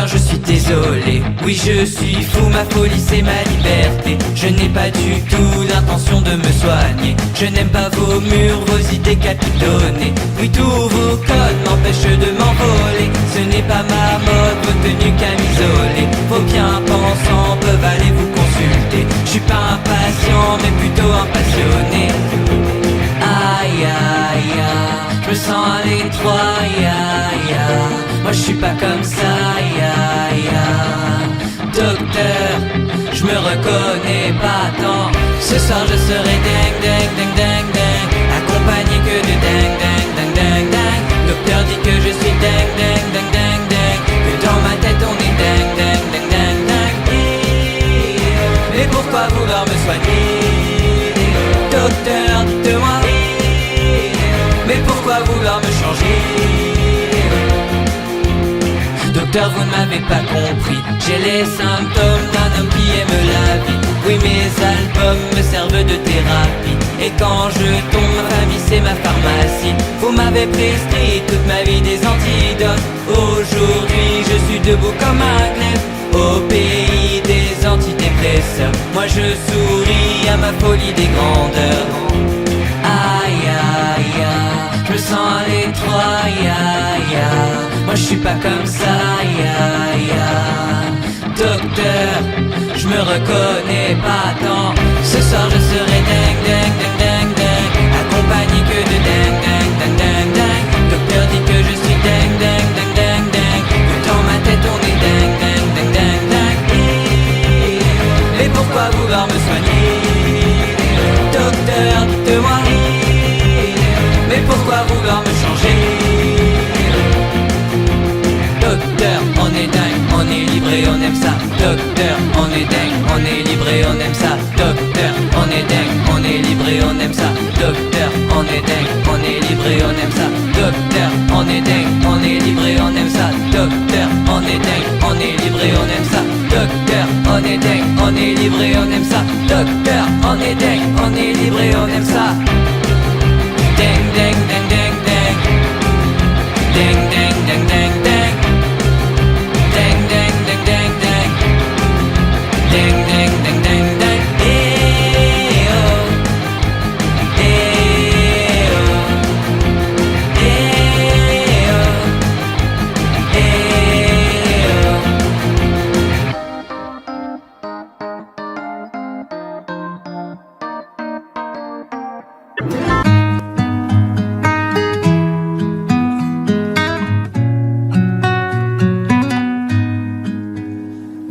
docteur, je suis désolé. Oui, je suis fou, ma folie c'est ma liberté. Je n'ai pas du tout l'intention de me soigner. Je n'aime pas vos murs, vos idées capitonnées. Oui, tous vos codes m'empêchent de m'envoler. Ce n'est pas ma mode, vos tenues camisolées. Vos bien-pensants peuvent aller vous consulter. Je suis pas impatient, mais plutôt un passionné. Aïe, aïe, aïe, je me sens à l'étroit, aïe, aïe, aïe. Moi je suis pas comme ça, aïe, aïe, aïe. Docteur, je me reconnais pas tant. Ce soir je serai ding, ding, ding, ding, ding. Accompagné que de ding, ding, ding, ding, ding. Docteur dit que je suis ding, ding, ding, ding, ding. Que dans ma tête on est ding, ding, ding, ding, ding. Mais pourquoi vouloir me soigner? Docteur, dites-moi. Mais pourquoi vouloir me changer? Docteur, vous ne m'avez pas compris. J'ai les symptômes d'un homme qui aime la vie. Oui, mes albums me servent de thérapie. Et quand je tombe, ma famille c'est ma pharmacie. Vous m'avez prescrit toute ma vie des antidotes. Aujourd'hui je suis debout comme un glaive au pays des antidépresseurs. Moi je souris à ma folie des grandeurs. Aïe, aïe, aïe, je me sens à l'étroit, aïe, aïe, aïe. Moi je suis pas comme ça, aïe, aïe, aïe. Docteur, je me reconnais pas tant. Ce soir je serai ding, ding, ding, ding, ding. Accompagné que de ding, ding, ding, ding, ding. Docteur dit que je suis ding, ding, ding, ding, ding. Que dans ma tête on est ding, ding, ding, ding, ding. Et pourquoi vouloir me soigner? Docteur, dites-moi. Mais pourquoi vouloir me changer? Docteur, on est dingue, on est libre et on aime ça. Docteur, on est dingue, on est libre et on aime ça. Docteur, on est dingue, on est libre et on aime ça. Docteur, on est dingue, on est libre et on aime ça. Docteur, on est dingue, on est libre et on aime ça. Docteur, on est dingue, on est libre et on aime ça. Docteur, on est dingue, on est libre et on aime ça. Docteur, on est dingue, on est libre et on aime ça. Ding, ding, ding, ding, ding. Ding, ding, ding, ding, ding. Ding, ding, ding, ding, ding. Ding, ding, ding, ding, ding. Eh oh. Eh oh. Eh oh. Eh oh.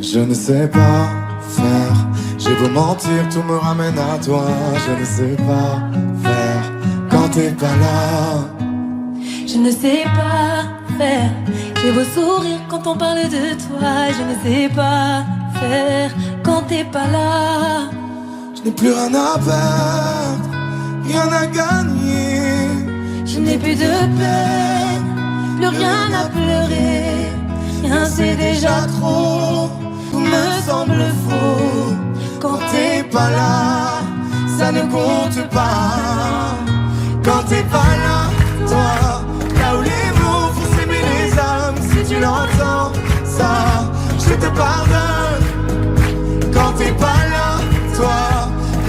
Je ne sais pas faire, j'ai beau mentir, tout me ramène à toi. Je ne sais pas faire quand t'es pas là. Je ne sais pas faire, j'ai beau sourire quand on parle de toi. Je ne sais pas faire quand t'es pas là. Je n'ai plus rien à perdre, rien à gagner. Je n'ai plus de peine, plus rien à pleurer. Rien c'est déjà trop, tout me semble faux. Quand t'es pas là, ça ne compte pas. Quand t'es pas là, toi, là où les mots font s'aimer les âmes. Si tu l'entends, ça, je te pardonne. Quand t'es pas là, toi,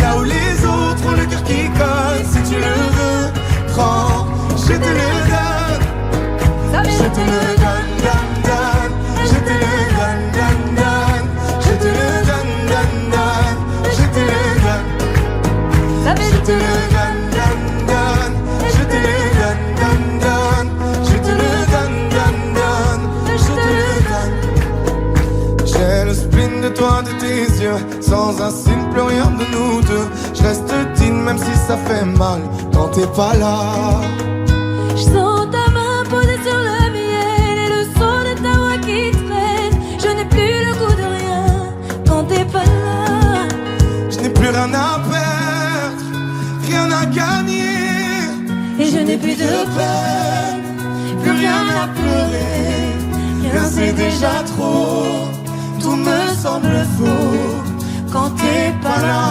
là où les autres ont le cœur qui colle. Si tu le veux, prends, je te le donne. Je te le donne, donne, donne. Je te le donne, donne, donne. Je te le donne, donne, donne. Je te le donne. Je te le donne, donne, donne. Je te le donne, donne, donne. Je te le donne, donne, donne. Je te le donne. J'ai le spleen de toi, de tes yeux. Sans un signe, plus rien de nous deux. Je reste digne même si ça fait mal. Quand t'es pas là. Je sens ta main posée sur le miel et le son de ta voix qui traîne. Je n'ai plus le goût de rien quand t'es pas là. Je n'ai plus rien à perdre, rien à gagner. Et je n'ai plus de peine, plus rien à pleurer. Rien c'est déjà trop, tout me semble faux. Quand t'es pas là,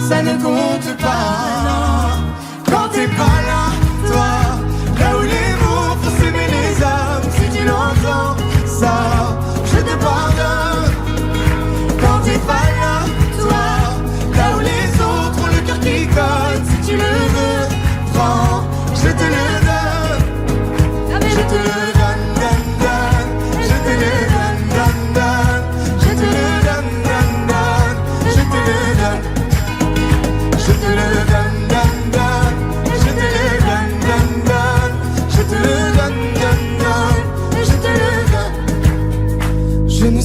ça ne compte pas. Quand t'es pas là, toi, là où les mots font s'aimer les âmes. Si tu l'entends, ça,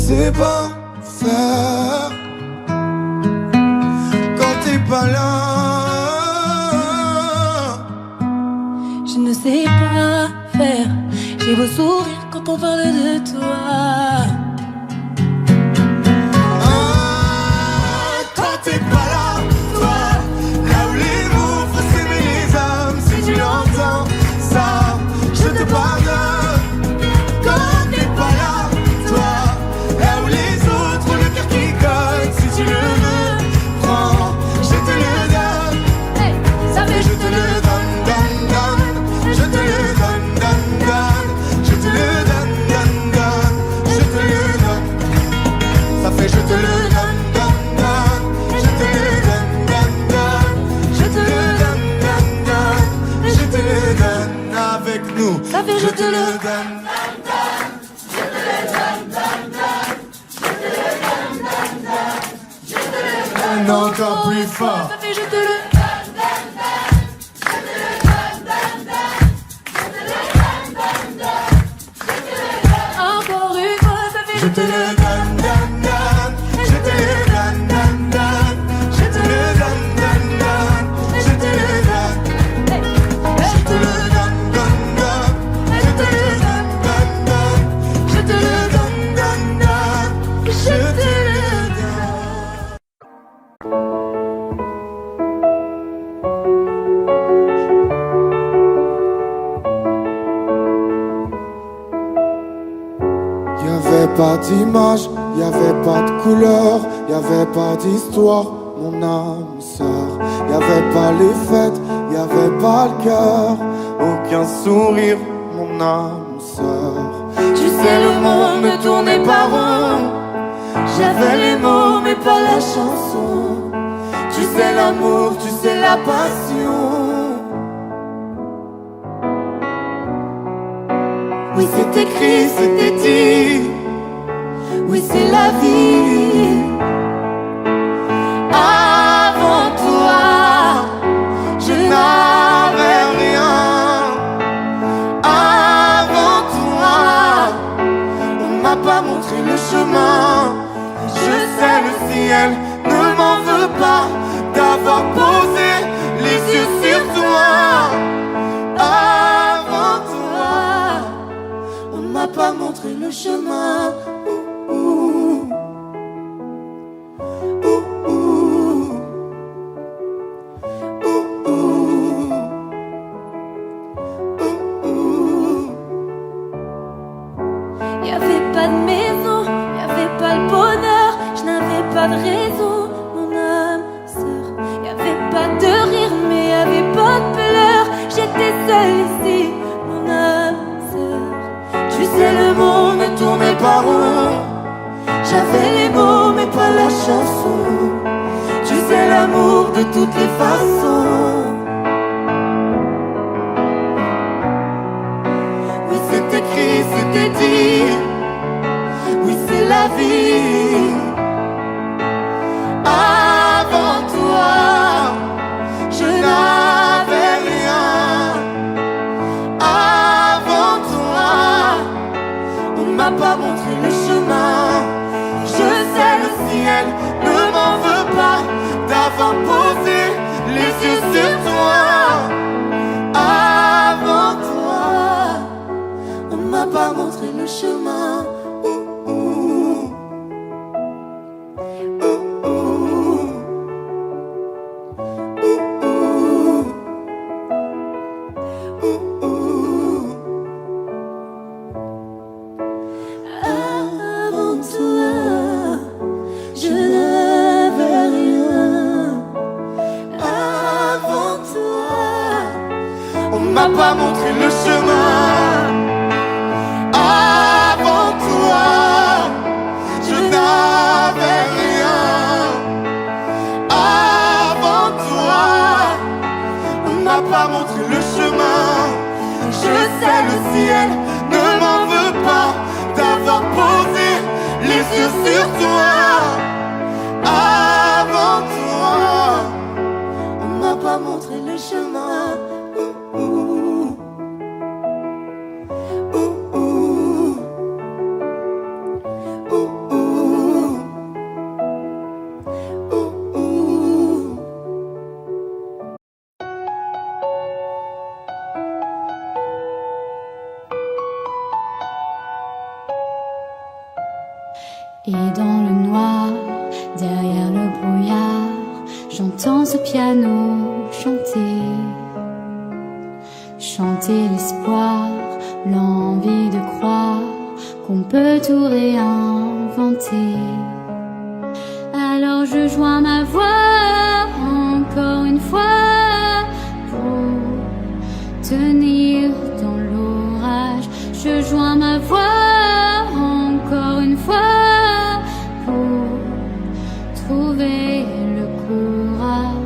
sais pas faire quand t'es pas là. Je ne sais pas faire. J'ai beau sourire quand on parle de toi. Quand t'es pas là, toi, là où les mots font s'aimer les âmes, si tu l'entends, ça, je te pardonne. Quand t'es pas là, toi, là où les autres ont le cœur qui cogne, si tu le veux, prends, je te le donne. Hey, ça fait Je te le donne, donne, donne. Je te le donne, donne, donne. Je te le donne, donne, donne. Je te le donne. Ça fait je te le donne, donne, donne. Je te le donne, donne, donne. Je te le donne, donne, donne. Je te le donne avec nous. Ça fait je te le donne. Encore plus fort. Ça fait je te le encore une fois, ça fait Je te le donne, donne, donne. Je te le donne, donne, donne. Je te le donne, donne, donne. Je te le donne. Je te le donne, donne, donne. Je te le donne, donne, donne. Je te le donne, donne, donne. Je te le Y'avait pas d'image, y'avait pas de couleur, y'avait pas d'histoire, mon âme sœur. Y'avait pas les fêtes, y'avait pas le cœur, aucun sourire, mon âme sœur. Tu sais le monde ne tournait pas rond. J'avais les mots mais pas la chanson. Tu sais l'amour, tu sais la passion. Oui c'est écrit, c'était dit. Oui c'est la vie. Avant toi, Je n'avais rien. Avant toi, on m'a pas montré le chemin. Je sais le ciel ne m'en veut pas d'avoir posé les yeux sur toi. Avant toi, on m'a pas montré le chemin. Ouh, ouh, ouh, ouh, ouh, ouh, ouh. y'avait pas de maison, y'avait pas le bonheur. Je n'avais pas de raison, mon âme sœur. Y'avait pas de rire, mais y'avait pas de pleurs. J'étais seule ici, mon âme sœur. Tu sais le monde ne tournait pas rond. J'avais les mots, mais pas la chanson. Tu sais l'amour de toutes les façons. Oui c'est écrit, c'était dit. Oui c'est la vie. Avant toi, je n'avais rien. Avant toi, on m'a pas montré le chemin. Je sais le ciel ne m'en veut pas d'avoir posé les yeux sur toi. Avant toi, on m'a pas montré le chemin. Ouh, ouh. Ouh, ouh. Ouh, ouh. Ouh, ouh. Avant toi, je n'avais rien. Avant toi, on m'a pas montré le chemin. Avant toi, je n'avais rien. Avant toi, on m'a pas montré le chemin. Je sais le ciel ne m'en veut pas d'avoir posé les yeux sur toi. Avant toi, on m'a pas montré le chemin. Ouh, ouh. Ouh, ouh. Ouh, ouh. Et dans le noir, derrière le brouillard, j'entends ce piano chanter. Chanter l'espoir, l'envie de croire qu'on peut tout réinventer. Alors je joins ma voix encore une fois pour tenir dans l'orage. Je joins ma voix encore une fois pour trouver le courage.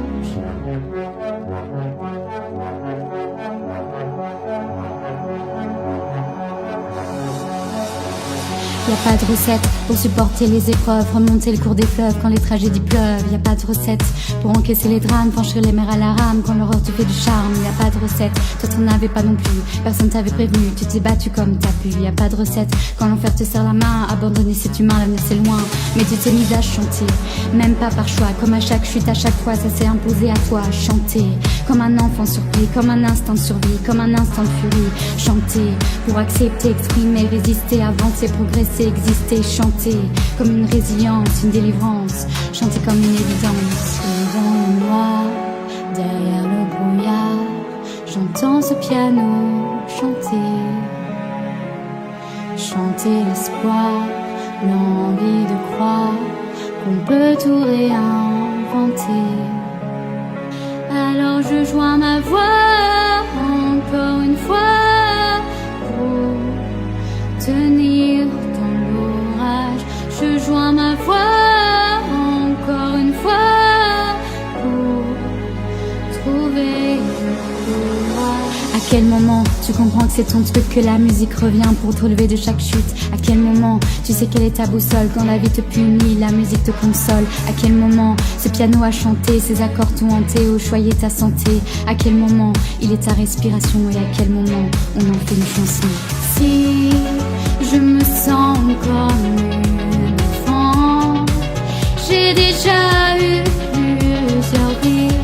Y'a pas de recette pour supporter les épreuves, remonter le cours des fleuves quand les tragédies pleuvent. Y'a pas de recette pour encaisser les drames, franchir les mers à la rame quand l'horreur te fait du charme. Y'a pas de recette, toi t'en avais pas non plus, personne t'avait prévenu, tu t'es battu comme t'as pu. Y'a pas de recette quand l'enfer te serre la main, abandonner cet humain, l'avenir c'est loin. Mais tu t'es mise à chanter, même pas par choix, comme à chaque chute, à chaque fois ça s'est imposé à toi. Chanter comme un enfant surpris, comme un instant de survie, comme un instant de furie. Chanter pour accepter, exprimer, résister, avancer, progresser, exister, chanter comme une résilience, une délivrance, chanter comme une évidence. Et dans le noir, derrière le brouillard, j'entends ce piano chanter. Chanter l'espoir, l'envie de croire qu'on peut tout réinventer. Alors je joins ma voix encore une fois pour tenir dans l'orage. Je joins ma voix encore une fois pour trouver le courage. À quel moment tu comprends que c'est ton truc, que la musique revient pour te relever de chaque chute? À quel moment tu sais quelle est ta boussole quand la vie te punit, la musique te console? À quel moment ce piano a chanté, ses accords t'ont hanté, ou choyé ta santé? À quel moment il est ta respiration, et à quel moment on en fait une chanson? Si je me sens comme une enfant, j'ai déjà eu plusieurs vies,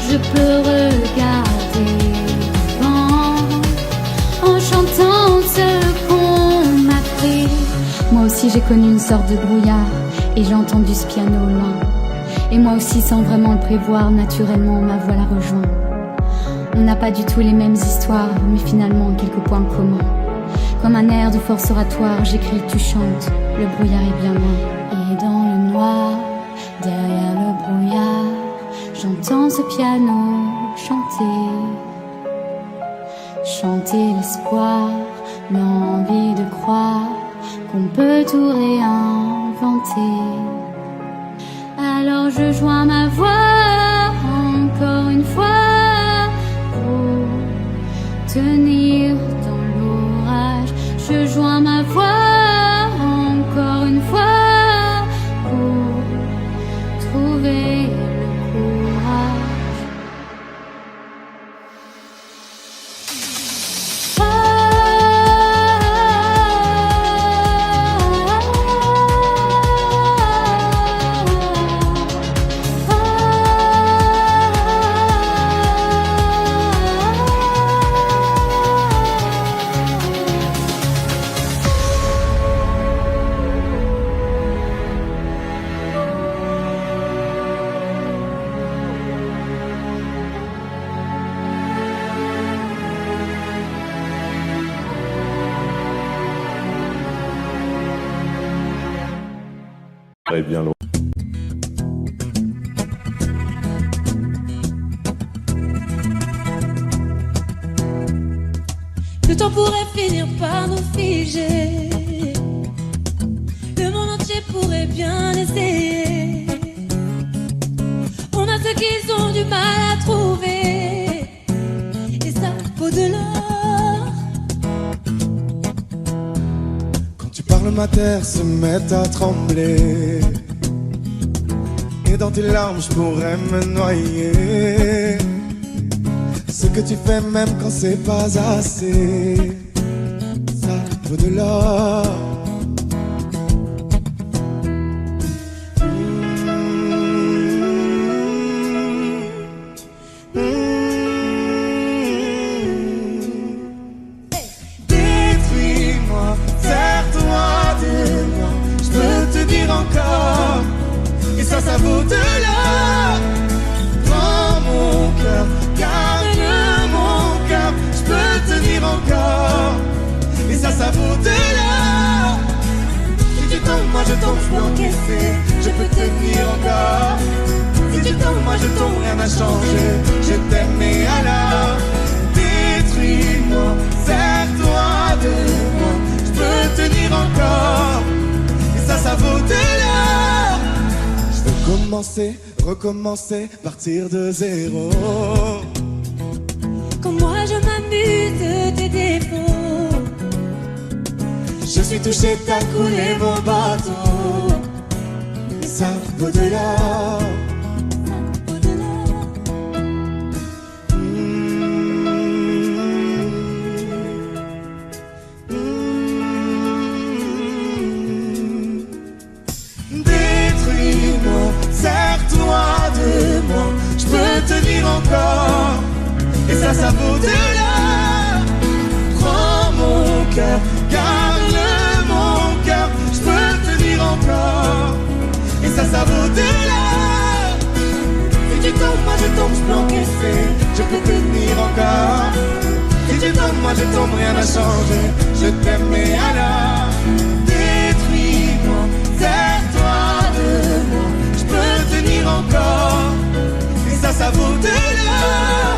je peux regarder en chantant ce qu'on m'a pris. Moi aussi j'ai connu une sorte de brouillard, et j'ai entendu ce piano au loin. Et moi aussi sans vraiment le prévoir, naturellement ma voix la rejoint. On n'a pas du tout les mêmes histoires, mais finalement quelques points communs. Comme un air de force oratoire, j'écris, tu chantes, le brouillard est bien loin. Et dans le noir, derrière le brouillard, j'entends ce piano chanter. Chanter l'espoir, l'envie de croire qu'on peut tout réinventer. Alors je joins ma voix encore une fois pour tenir dans l'orage. Je joins ma voix encore une fois pour trouver le courage. Bien loin. Le temps pourrait finir par nous figer, le monde entier pourrait bien essayer. On a ceux qui ont du mal à trouver, et ça vaut de l'or. Quand tu parles, ma terre se met à trembler, et dans tes larmes je pourrais me noyer. Ce que tu fais même quand c'est pas assez, ça vaut de l'or. Détruis-moi, serre-toi de moi, je peux ça vaut de l'or. Prends mon cœur, garde mon cœur, je peux tenir encore. Et ça vaut de l'or. Si tu tombes, moi je tombe, je peux encaisser, je peux tenir encore. Si tu tombes, moi je tombe, rien n'a changé. Je t'aime et alors détruis-moi, serre-toi de moi, je peux tenir encore. Et ça vaut de l'or. Je veux commencer, recommencer, partir de zéro. Quand moi je m'amuse de tes défauts, je suis touché, t'as coulé mon bateau. Et ça vaut de l'or. Encore. Et ça vaut de l'or. Prends mon cœur, garde mon cœur, je peux tenir encore. Et ça vaut de l'or. Si tu tombes, moi je tombe, je peux encaisser, je peux tenir encore. Si tu tombes, moi je tombe, rien n'a changé. Je t'aime et alors détruis-moi, serre-toi de moi, je peux tenir encore. Ça vaut de l'or.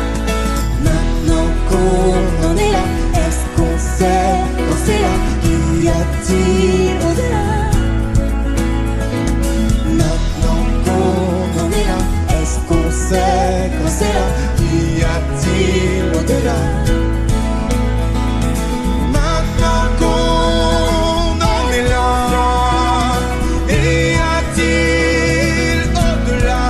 Maintenant qu'on en est là, est-ce qu'on sait quand c'est là? Qu'y a-t-il au-delà? Maintenant qu'on en est là, est-ce qu'on sait quand c'est là? Qu'y a-t-il au-delà? Maintenant qu'on en est là, y a-t-il au-delà?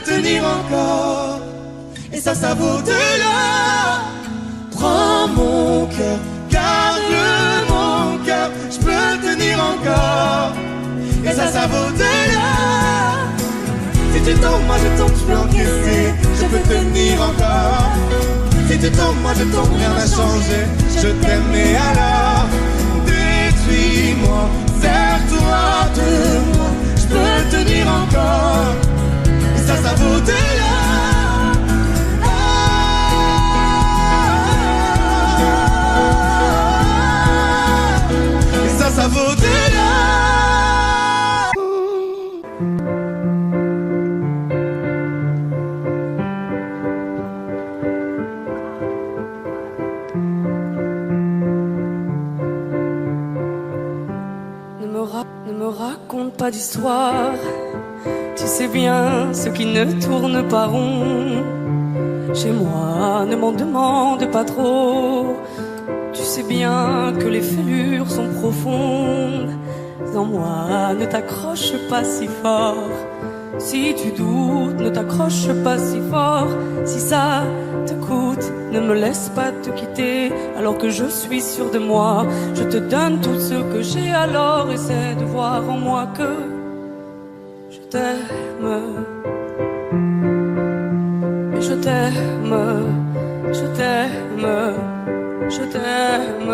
Tenir encore. Et ça vaut de l'or. Prends mon cœur, garde mon cœur, je peux tenir encore. Et ça vaut de l'or. Si tu tombes, moi je tombe, je peux encaisser, je peux tenir encore. Si tu tombes, moi je tombe, rien n'a changé. Je t'aime et alors détruis-moi, serre-toi de moi, je peux tenir encore. Ça vaut de l'or. Et ça vaut de l'or. Ne me raconte pas d'histoire. Tu sais bien ce qui ne tourne pas rond. Chez moi, ne m'en demande pas trop. Tu sais bien que les fêlures sont profondes. En moi, ne t'accroche pas si fort. Si tu doutes, ne t'accroche pas si fort. Si ça te coûte, ne me laisse pas te quitter. Alors que je suis sûr de moi, je te donne tout ce que j'ai. Alors essaie de voir en moi que je t'aime, mais je t'aime, je t'aime, je t'aime,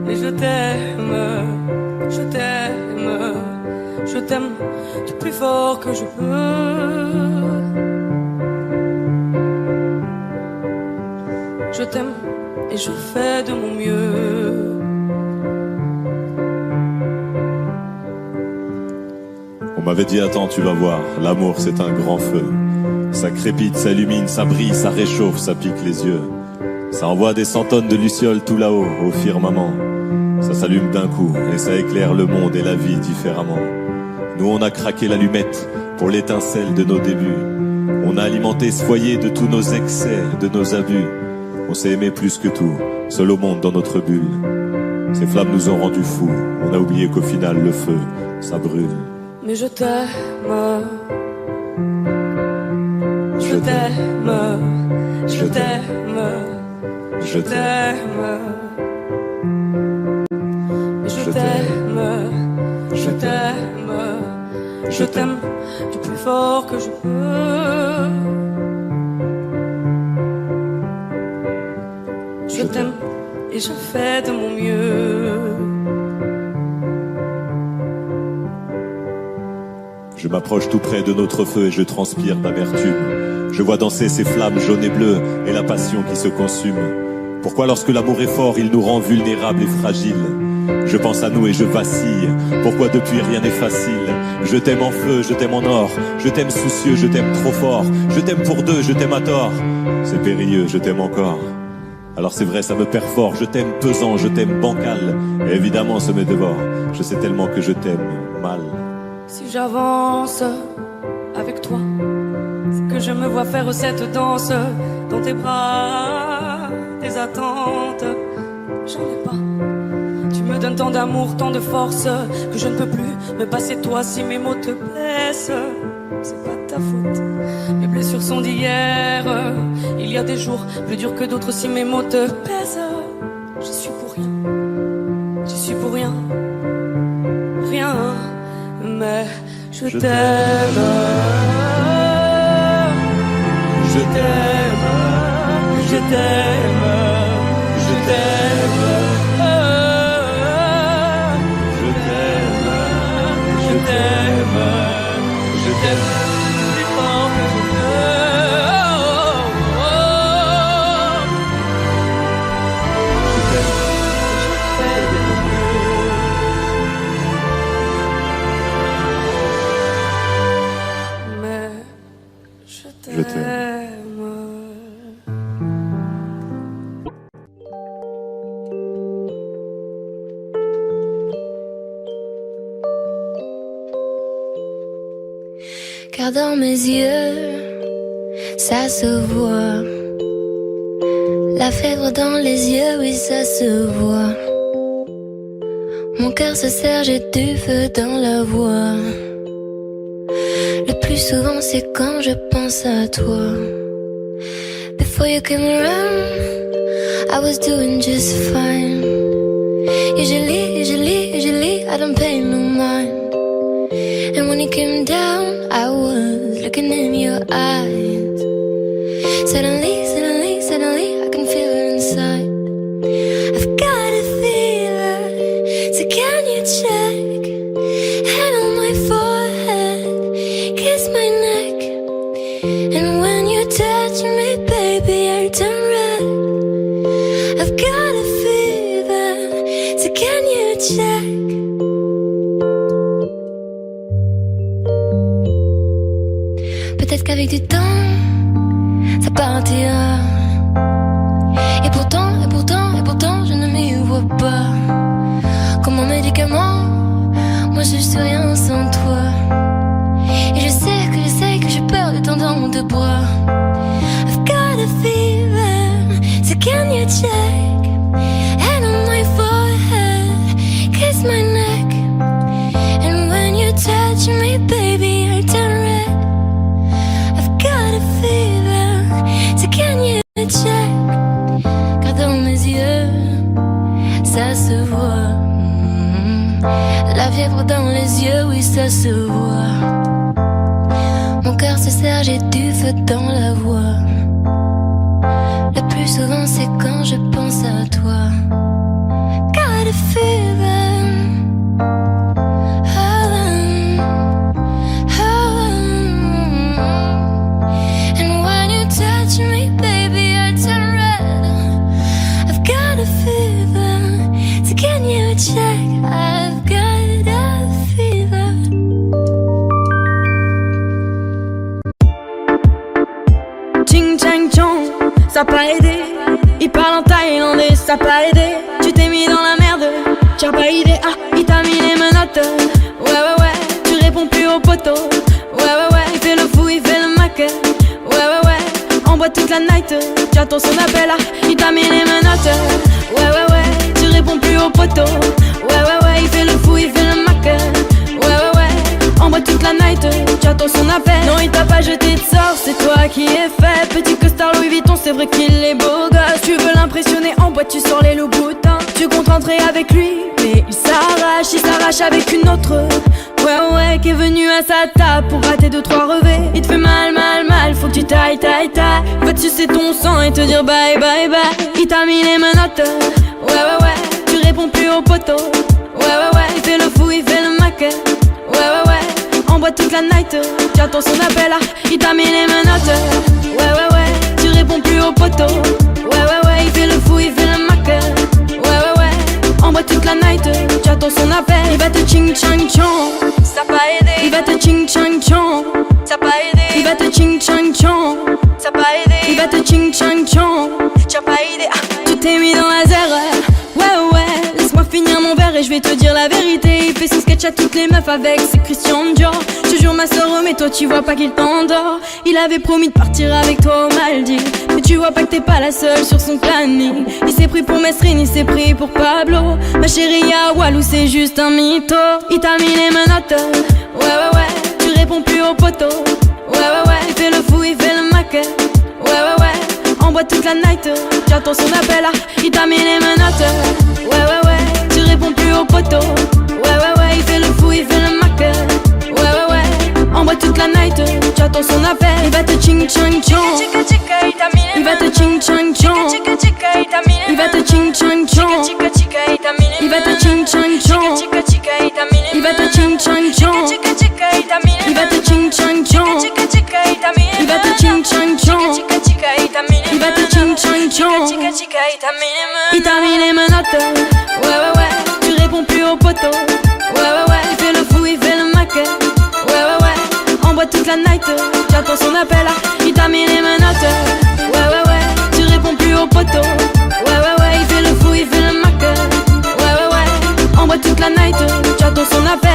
et je t'aime, je t'aime, je t'aime du plus fort que je peux. Je t'aime et je fais de mon mieux. On m'avait dit attends, tu vas voir, l'amour c'est un grand feu. Ça crépite, ça illumine, ça brille, ça réchauffe, ça pique les yeux. Ça envoie des centonnes de lucioles tout là-haut, au firmament. Ça s'allume d'un coup et ça éclaire le monde et la vie différemment. Nous on a craqué l'allumette pour l'étincelle de nos débuts. On a alimenté ce foyer de tous nos excès, de nos abus. On s'est aimé plus que tout, seul au monde dans notre bulle. Ces flammes nous ont rendus fous, on a oublié qu'au final le feu, ça brûle. Mais je t'aime, je t'aime, je t'aime, je t'aime, je t'aime, je t'aime, je t'aime du plus fort que je peux. Je t'aime et je fais de mon mieux. Je m'approche tout près de notre feu et je transpire d'amertume. Je vois danser ces flammes jaunes et bleues et la passion qui se consume. Pourquoi lorsque l'amour est fort, il nous rend vulnérables et fragiles? Je pense à nous et je vacille. Pourquoi depuis rien n'est facile? Je t'aime en feu, je t'aime en or. Je t'aime soucieux, je t'aime trop fort. Je t'aime pour deux, je t'aime à tort. C'est périlleux, je t'aime encore. Alors c'est vrai, ça me perd fort. Je t'aime pesant, je t'aime bancal. Et évidemment, ça me dévore. Je sais tellement que je t'aime mal. Si j'avance avec toi, c'est que je me vois faire cette danse dans tes bras, tes attentes. J'en ai pas. Tu me donnes tant d'amour, tant de force que je ne peux plus me passer de toi si mes mots te blessent. C'est pas de ta faute. Mes blessures sont d'hier. Il y a des jours plus durs que d'autres si mes mots te pèsent. J'y suis pour rien. J'y suis pour rien. Rien. Mais je t'aime. Je t'aime. Je t'aime. Je t'aime. Je t'aime, je t'aime plus fort que je peux. Je t'aime, je fais de mon mieux. Mais je t'aime. Car dans mes yeux, ça se voit. La fièvre dans les yeux, oui, ça se voit. Mon cœur se serre, j'ai du feu dans la voix. Le plus souvent, c'est quand je pense à toi. Before you came around, I was doing just fine. Usually, I don't pay no mind. And when you came down, I was looking in your eyes. Suddenly, I can feel it inside. I've got a fever, so can you check? Hand on my forehead, kiss my neck. And when you touch me, baby, I turn red. I've got a fever, so can you check? Peut-être qu'avec du temps, ça partira. Et pourtant, je ne m'y vois pas. Comme un médicament, moi je suis rien sans toi. Et je sais que j'ai peur de t'entendre dans tes bras. I've got a fever, so can you check? Hand on my forehead, kiss my neck. And when you touch me, baby, I turn red. Got a fever, so can you check? Car dans mes yeux, ça se voit. La fièvre dans les yeux, oui, ça se voit. Mon cœur se serre, j'ai du feu dans la voix. Le plus souvent, c'est quand je pense à toi. Got a fever. Touch me, baby, I turn red. I've got a fever, so can you check? I've got a fever. Ching chang chong, ça a pas aidé. Il parle en thaïlandais, ça a pas aidé. Tu t'es mis dans la merde, tu as pas idée. Ah, il t'a mis les menottes. Ouais, tu réponds plus au poteau. Ouais, il fait le fou, il fait le mac. Ouais, on boit toute la night. Tu attends son appel, ah, il t'a mis les menottes. Ouais, tu réponds plus au poteau. Ouais, il fait le fou, il fait le mac. Ouais, on boit toute la night. Tu attends son appel. Non, il t'a pas jeté de sort, c'est toi qui es fait. Petit costard Louis Vuitton, c'est vrai qu'il est beau gosse. Tu veux l'impressionner en boîte, tu sors les loups boutins. Tu comptes rentrer avec lui, mais il s'arrache avec une autre. Ouais, qui est venu à sa table pour rater 2-3 revers. Il te fait mal, faut que tu tailles. Il va te sucer ton sang et te dire bye. Il t'a mis les menottes. Ouais, tu réponds plus au poteau. Ouais, il fait le fou, il fait le mac. Ouais, on boit toute la night. Tu attends son appel, il t'a mis les menottes. Ouais, tu réponds plus au poteau. Ouais, il fait le fou, il fait le mac. Ouais, on boit toute la night. Tu attends son appel, il va te ching chang chong. Ça pas aidé. Il va te ching chang chong. Ça pas aidé. Il va te ching chang chong. Ça pas aidé. Il va te ching chang chong. T'as pas idée. Tu t'es mis dans la zère. Ouais, laisse-moi finir mon verre et je vais te dire la vérité. Il fait son sketch à toutes les meufs avec ses Christian Dior. Je te jure ma soeur, mais toi tu vois pas qu'il t'endort. Il avait promis de partir avec toi aux Maldives, mais tu vois pas que t'es pas la seule sur son planning. Il s'est pris pour Mesrine, il s'est pris pour Pablo. Ma chérie y'a Walou, c'est juste un mytho. Il t'a mis les menottes. Ouais, tu réponds plus au poteau. Ouais, il fait le fou, il fait le mac. Ouais, on boit toute la night. J'attends son appel, il t'a mis les menottes. Ouais, tu réponds plus au poteau. Ouais, il fait le fou, il fait le mac. Ouais, on boit toute la night. J'attends son appel, il va te ching chang chong. Il va te ching chang chong. Il va te ching chang chong. Il va te ching chang chong. Il va te ching chang chong. Il va te ching chang chong. Il va te ching chang chong. Il va te ching chang chong. Il t'a mis les menottes. Ouais, tu réponds plus au poteau. Ouais, il fait le fou, il fait le mac. Ouais, on boit toute la night. J'attends son appel, il t'a mis les menottes. Ouais, tu réponds plus au poteau. Ouais, il fait le fou, il fait le mac. Ouais, on boit toute la night. J'attends son appel.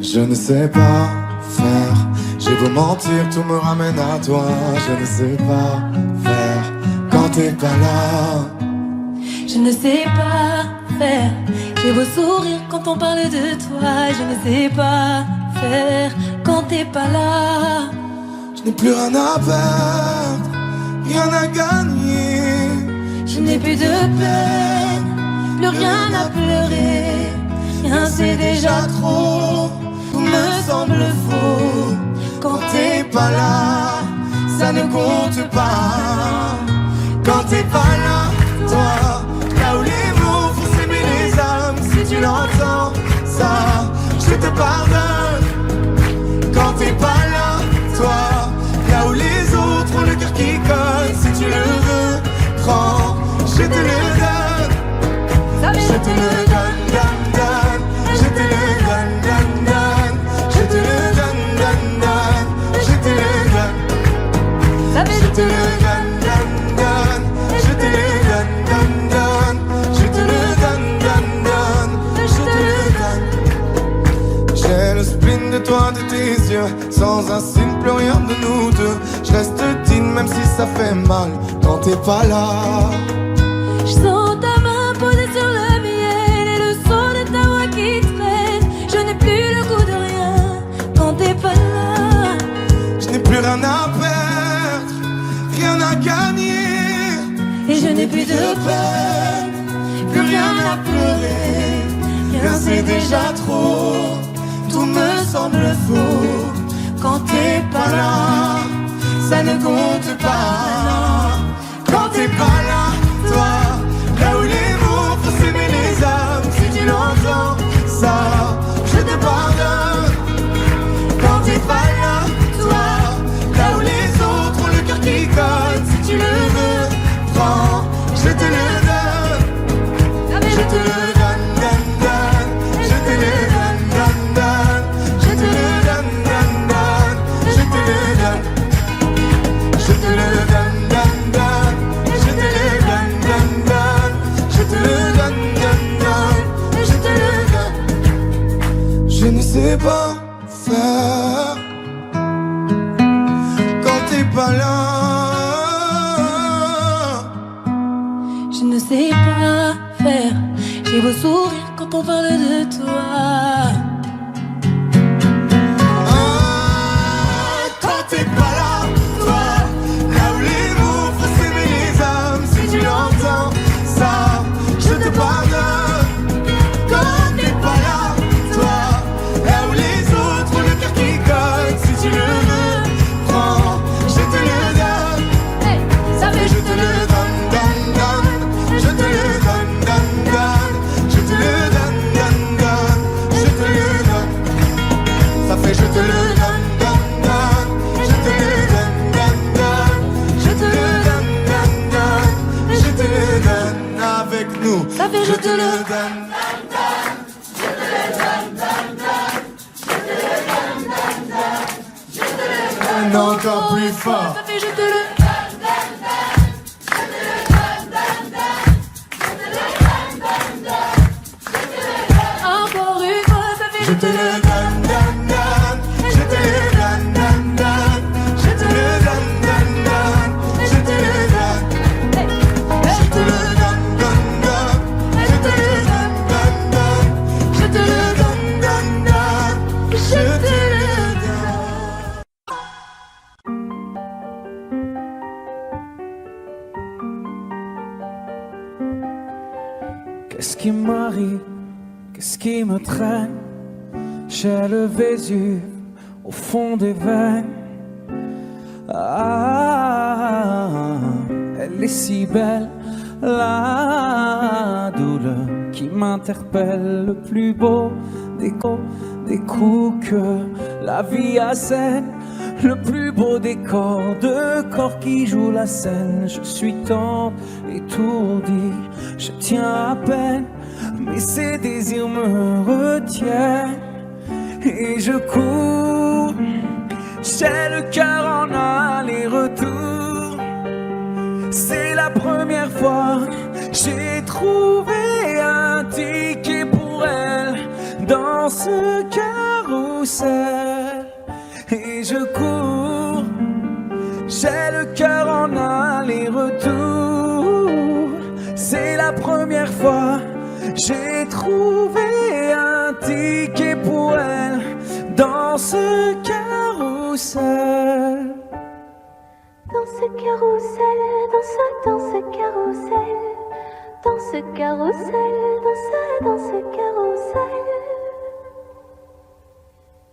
Je ne sais pas faire, j'ai beau mentir, tout me ramène à toi. Je ne sais pas faire quand t'es pas là. Je ne sais pas faire, j'ai beau sourire quand on parle de toi. Je ne sais pas faire quand t'es pas là. Je n'ai plus rien à perdre, rien à gagner. Je n'ai plus de peine, plus rien à pleurer. Rien c'est déjà trop, tout me semble faux. quand T'es pas là, ça ne compte pas. Quand t'es pas là, toi, là où les mots font s'aimer les âmes. Si tu l'entends, ça, je te pardonne. Quand t'es pas là, toi, là où les autres ont le cœur qui colle. Si tu le veux, prends, je te le donne. Je te le donne, donne. Je te le donne, donne. Je te le donne, donne. Je te le donne. Je te le donne, donne. Je te le donne, donne. Je te le donne, donne. Je te le donne. J'ai le spleen de toi, de tes yeux. Sans un signe, plus rien de nous deux. Je reste digne même si ça fait mal quand t'es pas là. Je sens ta main posée sur le miel et le son de ta voix qui traîne. Je n'ai plus le goût de rien quand t'es pas là. Je n'ai plus rien à perdre, rien à gagner. Et je n'ai plus de peine, plus rien à pleurer. Rien c'est déjà trop, tout me semble faux. Quand t'es pas là, ça ne compte pas. Quand t'es pas là, toi, là où les mots font s'aimer les âmes. Si tu l'entends, ça, je te pardonne. Quand t'es pas là, toi, là où les autres ont le cœur qui colle. Si tu le veux, prends, je te le donne. Je te le donne, donne. Je te le donne, donne. Je te le donne, donne. Je te le donne. Je te le donne, donne. Je te le donne, donne. Je te le donne, donne. Je te le donne. Je ne sais pas faire quand t'es pas là. Je ne sais pas faire, j'ai beau sourire quand on parle de toi. Quand t'es pas là, toi, là Maintenant encore plus fort. Ça fait je te le encore une fois, ça fait Je te le donne, donne, donne. Je te le donne, donne, donne. Je te le donne, donne, donne. Je te le donne. Je te le donne, donne, donne. Je te le donne, donne, donne. Je te le donne, donne, donne. Je te le donne. Qu'est-ce qui m'arrive? Qu'est-ce qui me traîne? J'ai le Vésuve au fond des veines. Ah, elle est si belle, la douleur qui m'interpelle. Le plus beau des coups que la vie assène. Le plus beau des corps, de corps qui jouent la scène. Je suis tant étourdi, je tiens à peine, mais ces désirs me retiennent. Et je cours, j'ai le cœur en aller-retour. C'est la première fois j'ai trouvé un ticket pour elle dans ce carrousel. Et je cours, j'ai le cœur en aller-retour. C'est la première fois j'ai trouvé un ticket pour elle dans ce carrousel. Dans ce carrousel, dans ce carrousel, dans ce carrousel, dans ce carrousel.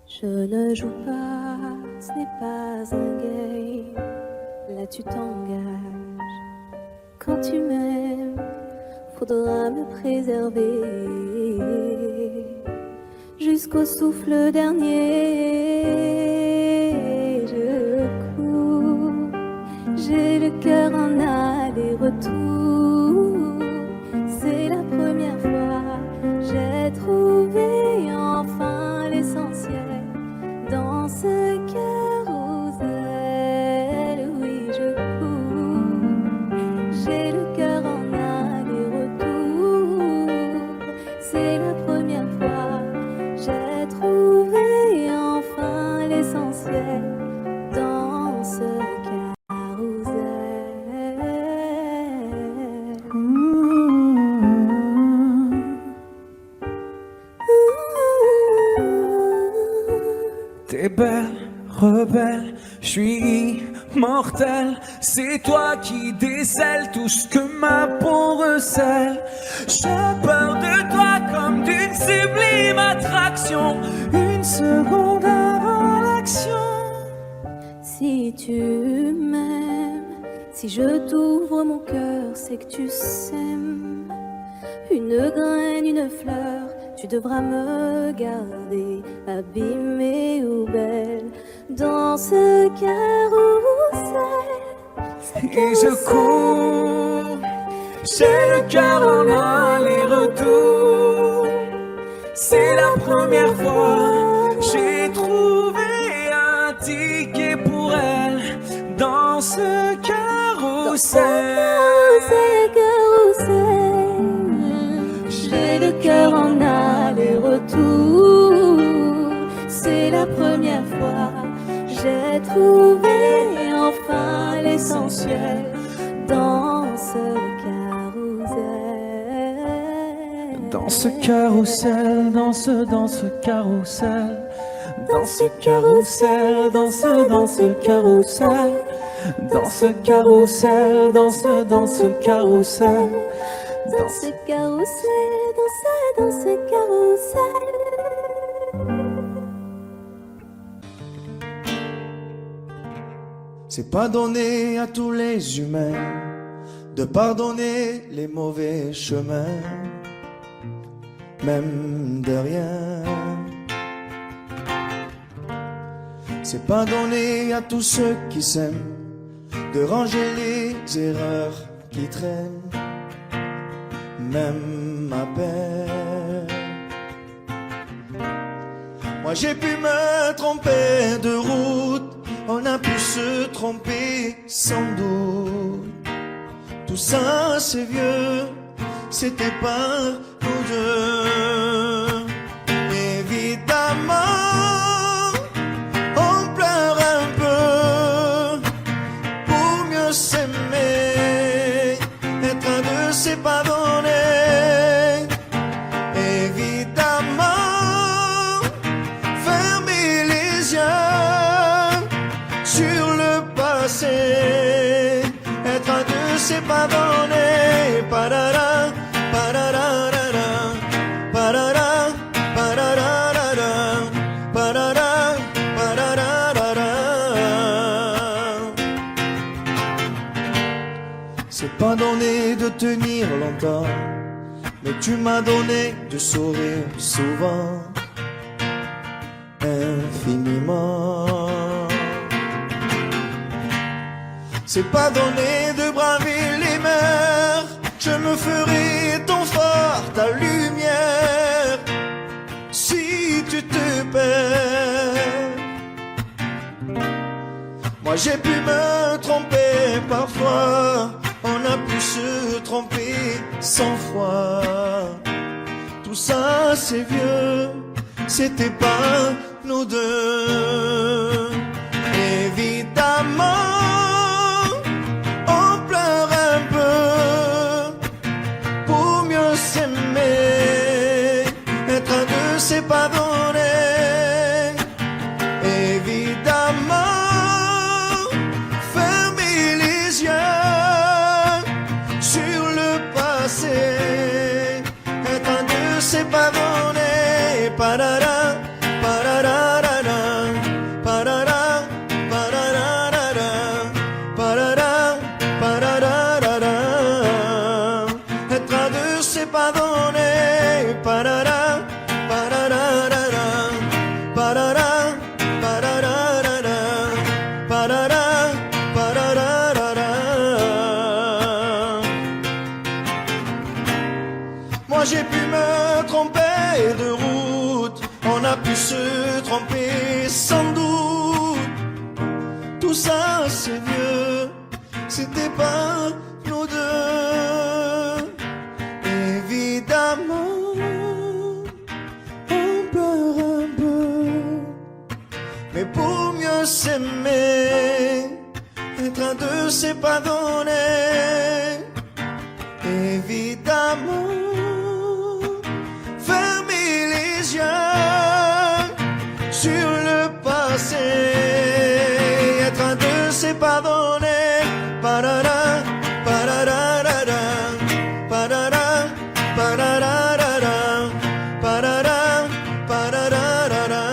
Je ne joue pas, ce n'est pas un game. Là tu t'engages. Quand tu m'aimes, faudra me préserver jusqu'au souffle dernier. Je cours, j'ai le cœur en aller-retour. C'est la première fois j'ai trouvé enfin l'essentiel dans ce carrousel. Oui, je cours, j'ai le cœur en aller-retour. C'est la première fois j'ai trouvé enfin l'essentiel dans ce T'es belle, rebelle, je suis immortel. C'est toi qui décèles tout ce que ma peau recèle. J'ai peur de toi comme d'une sublime attraction. Une seconde avant l'action. Si tu m'aimes, si je t'ouvre mon cœur, c'est que tu sèmes une graine, une fleur. Tu devras me garder abîmée ou belle dans ce carrousel. Et je cours, j'ai le cœur en aller-retour. C'est la première fois j'ai trouvé un ticket pour elle dans ce carrousel. J'ai le cœur en aller-retour. C'est la première fois j'ai trouvé enfin l'essentiel dans ce carrousel. Dans ce carrousel, dans ce carrousel, dans ce carrousel, dans ce carrousel, dans ce carrousel, dans ce carrousel. Dans ce carrousel, dans ce carrousel. C'est pas donné à tous les humains de pardonner les mauvais chemins, même de rien. C'est pas donné à tous ceux qui s'aiment de ranger les erreurs qui traînent, même ma peine. Moi j'ai pu me tromper de route, on a pu se tromper sans doute. Tout ça c'est vieux, c'était pas nous deux. Évidemment, on pleure un peu pour mieux s'aimer, être un de c'est pas donné. Évidemment, fermer les yeux sur le passé, être un de c'est pas donné. Parara, pararara, parara, pararara, parara, pararara. C'est pas donné de tenir longtemps, mais tu m'as donné du sourire souvent, infiniment. C'est pas donné de braver les mers, je me ferai ton phare, ta lumière, si tu te perds. Moi j'ai pu me tromper parfois, on a pu se tromper 100 fois. Tout ça c'est vieux, c'était pas nous deux. Évidemment, on pleure un peu pour mieux s'aimer, être un de c'est pas donné. Évidemment, fermer les yeux sur le passé, être un de c'est pas donné. Parara, pararara, parara, pararara, parara, pararara, être un de c'est pas donné. Parara, pararara, parara, pararara, parara, pararara. Moi j'ai pu me tromper de route, on a pu se tromper sans doute. Tout ça c'est vieux, c'était pas nous deux. Évidemment, on pleure un peu, mais pour mieux s'aimer, être un de c'est pas donné. Évidemment, fermer les yeux sur le passé, être un de c'est pas donné. Parara, pararara, parara, pararara, parara, pararara,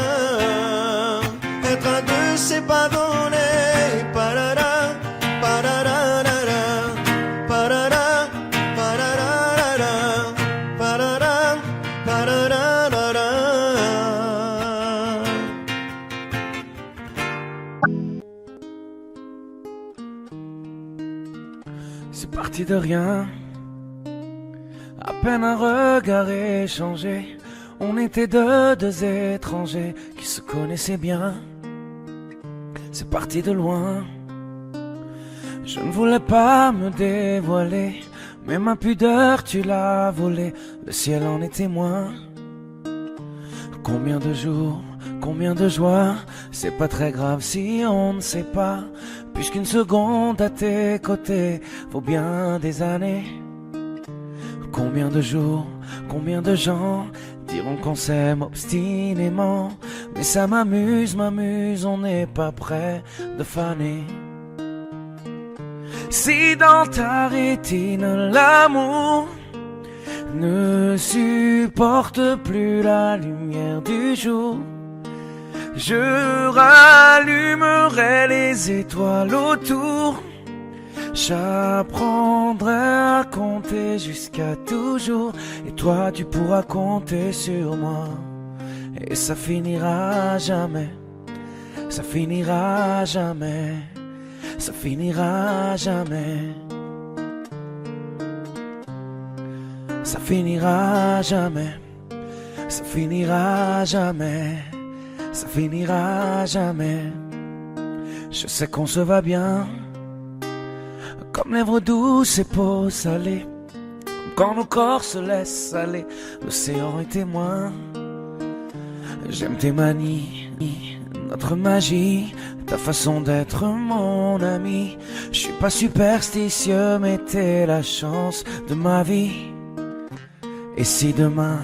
être un de c'est pas donné. Parara, pararara, parara, pararara, parara, pararara. C'est parti de rien, à peine un regard échangé. On était deux étrangers qui se connaissaient bien. C'est parti de loin, je ne voulais pas me dévoiler, mais ma pudeur tu l'as volée, le ciel en est témoin. Combien de jours, combien de joies, c'est pas très grave si on ne sait pas, puisqu'une seconde à tes côtés vaut bien des années. Combien de jours, combien de gens diront qu'on s'aime obstinément, mais ça m'amuse, on n'est pas prêt de faner. Si dans ta rétine l'amour ne supporte plus la lumière du jour, je rallumerai les étoiles autour. J'apprendrai à compter jusqu'à toujours, et toi tu pourras compter sur moi. Et ça finira jamais, ça finira jamais, ça finira jamais, ça finira jamais, ça finira jamais, ça finira jamais. Je sais qu'on se va bien, comme lèvres douces et peaux salées, quand nos corps se laissent aller, l'océan est témoin. J'aime tes manies, notre magie, ta façon d'être mon ami. Je suis pas superstitieux, mais t'es la chance de ma vie. Et si demain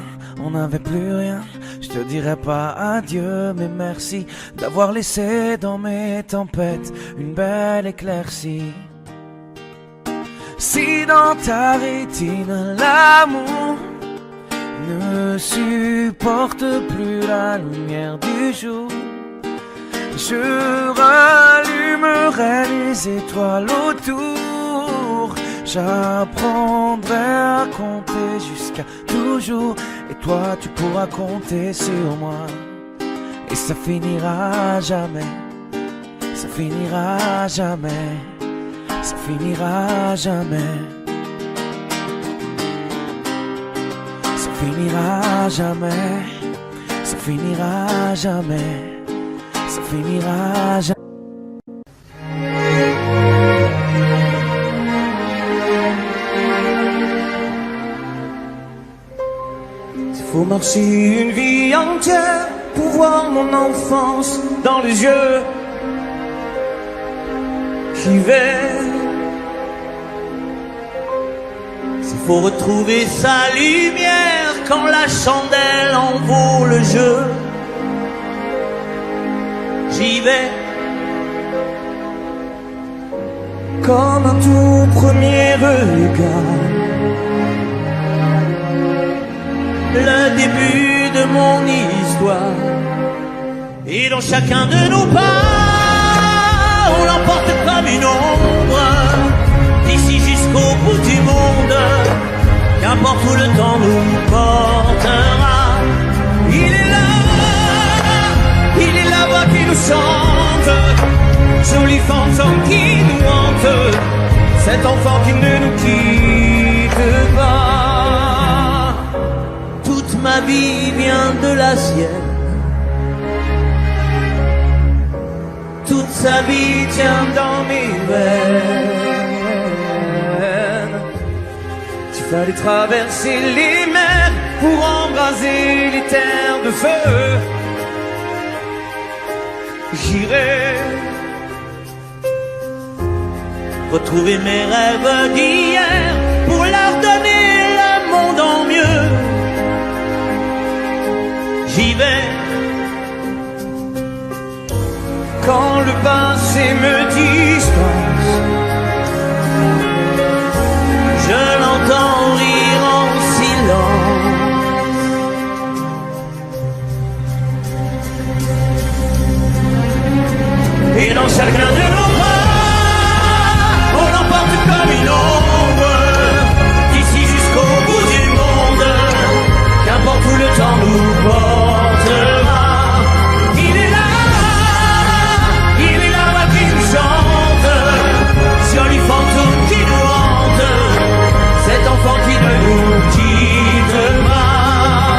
on n'avait plus rien, je te dirais pas adieu, mais merci d'avoir laissé dans mes tempêtes une belle éclaircie. Si dans ta rétine l'amour ne supporte plus la lumière du jour, je rallumerai les étoiles autour. J'apprendrai à compter jusqu'à toujours, et toi tu pourras compter sur moi. Et ça finira jamais, ça finira jamais, ça finira jamais, ça finira jamais, ça finira jamais, ça finira jamais. Faut marcher une vie entière pour voir mon enfance dans les yeux. J'y vais. S'il faut retrouver sa lumière quand la chandelle en vaut le jeu, j'y vais. Comme un tout premier regard, le début de mon histoire. Et dans chacun de nos pas, on l'emporte comme une ombre, d'ici jusqu'au bout du monde, qu'importe où le temps nous portera. Il est la voix qui nous chante, joli fantôme qui nous hante, cet enfant qui ne nous quitte pas. Ma vie vient de la sienne, toute sa vie tient dans mes veines. Tu fallait traverser les mers pour embraser les terres de feu. J'irai retrouver mes rêves d'hier pour leur donner le monde en mieux. J'y vais. Quand le passé me dispense, je l'entends rire en silence. Et dans chacun de nos pas, on l'emporte comme une ombre, d'ici jusqu'au bout du monde, qu'importe où le temps nous portera. Il est là qui nous chante, joli fantôme qui nous hante, cet enfant qui ne nous quitte pas.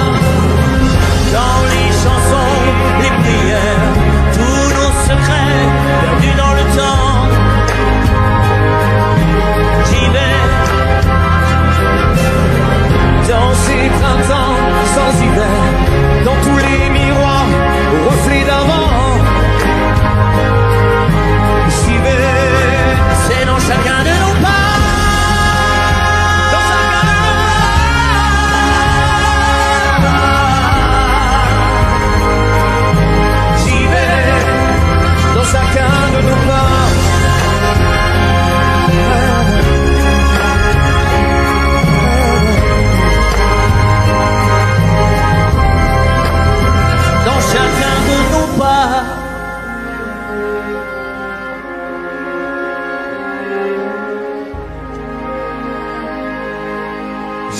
Dans les chansons, les prières, tous nos secrets perdus dans le temps, j'y vais. Dans ces printemps sans hiver, dans tous les miroirs au reflet d'avant, j'y vais. C'est dans chacun de nos pas, dans chacun de nos pas, j'y vais. Dans chacun de nos pas. Chacun de nos pas.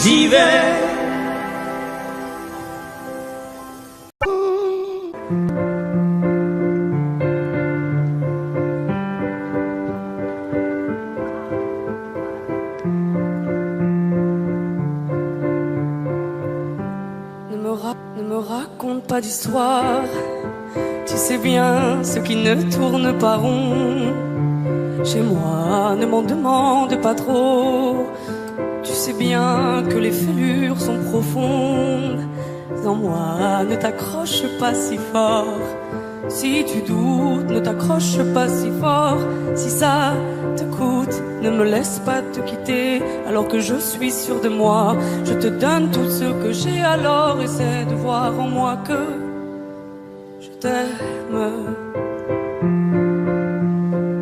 J'y vais. Ne me raconte pas d'histoire. Tu sais bien ce qui ne tourne pas rond. Chez moi, ne m'en demande pas trop. Tu sais bien que les fêlures sont profondes. En moi, ne t'accroche pas si fort. Si tu doutes, ne t'accroche pas si fort. Si ça te coûte, ne me laisse pas te quitter. Alors que je suis sûr de moi, je te donne tout ce que j'ai. Alors essaie de voir en moi que je t'aime.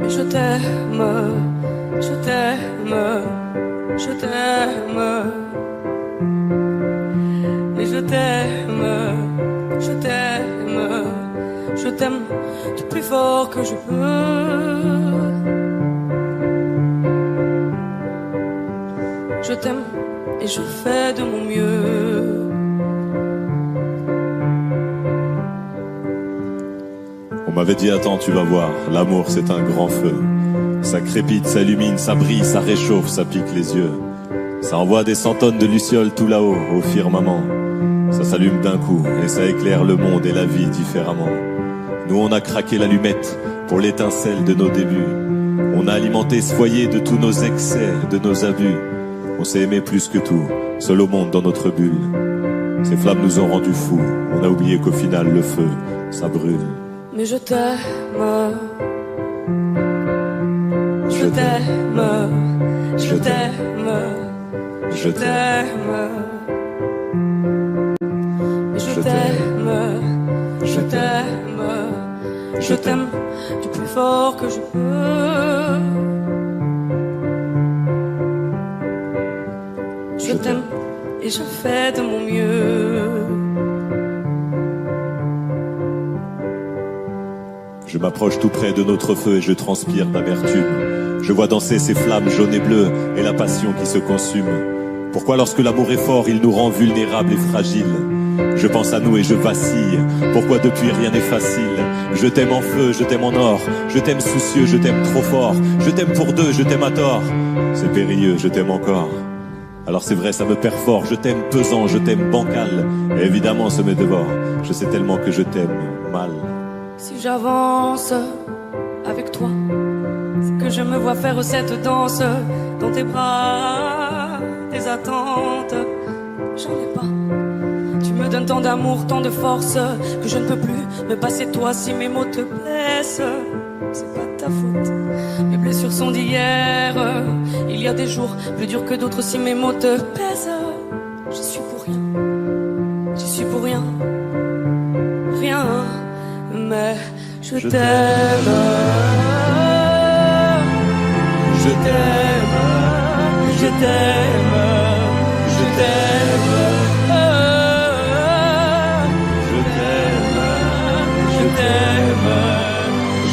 Mais je t'aime, je t'aime, je t'aime. Mais je t'aime, je t'aime, je t'aime du plus fort que je peux. Je t'aime et je fais de mon mieux. On m'avait dit attends tu vas voir, l'amour c'est un grand feu. Ça crépite, ça illumine, ça brille, ça réchauffe, ça pique les yeux. Ça envoie des 100 tonnes de lucioles tout là-haut, au firmament. Ça s'allume d'un coup et ça éclaire le monde et la vie différemment. Nous on a craqué l'allumette pour l'étincelle de nos débuts. On a alimenté ce foyer de tous nos excès, de nos abus. On s'est aimé plus que tout, seul au monde dans notre bulle. Ces flammes nous ont rendus fous, on a oublié qu'au final le feu, ça brûle. Mais je t'aime, je t'aime, je t'aime, je t'aime. Je t'aime, je t'aime, je t'aime du plus fort que je peux. Je t'aime et je fais de mon mieux. Je m'approche tout près de notre feu et je transpire d'amertume. Je vois danser ces flammes jaunes et bleues et la passion qui se consume. Pourquoi lorsque l'amour est fort, il nous rend vulnérables et fragiles? Je pense à nous et je vacille. Pourquoi depuis rien n'est facile? Je t'aime en feu, je t'aime en or. Je t'aime soucieux, je t'aime trop fort. Je t'aime pour deux, je t'aime à tort. C'est périlleux, je t'aime encore. Alors c'est vrai, ça me perd fort. Je t'aime pesant, je t'aime bancal. Et évidemment, ça me dévore. Je sais tellement que je t'aime mal. Si j'avance avec toi, c'est que je me vois faire cette danse dans tes bras, tes attentes. J'en ai pas. Tu me donnes tant d'amour, tant de force que je ne peux plus me passer de toi si mes mots te blessent. C'est pas ta faute. Mes blessures sont d'hier. Il y a des jours plus durs que d'autres si mes mots te pèsent. J'y suis pour rien. J'y suis pour rien. Rien. Mais je t'aime. Je t'aime. Je t'aime. Je t'aime.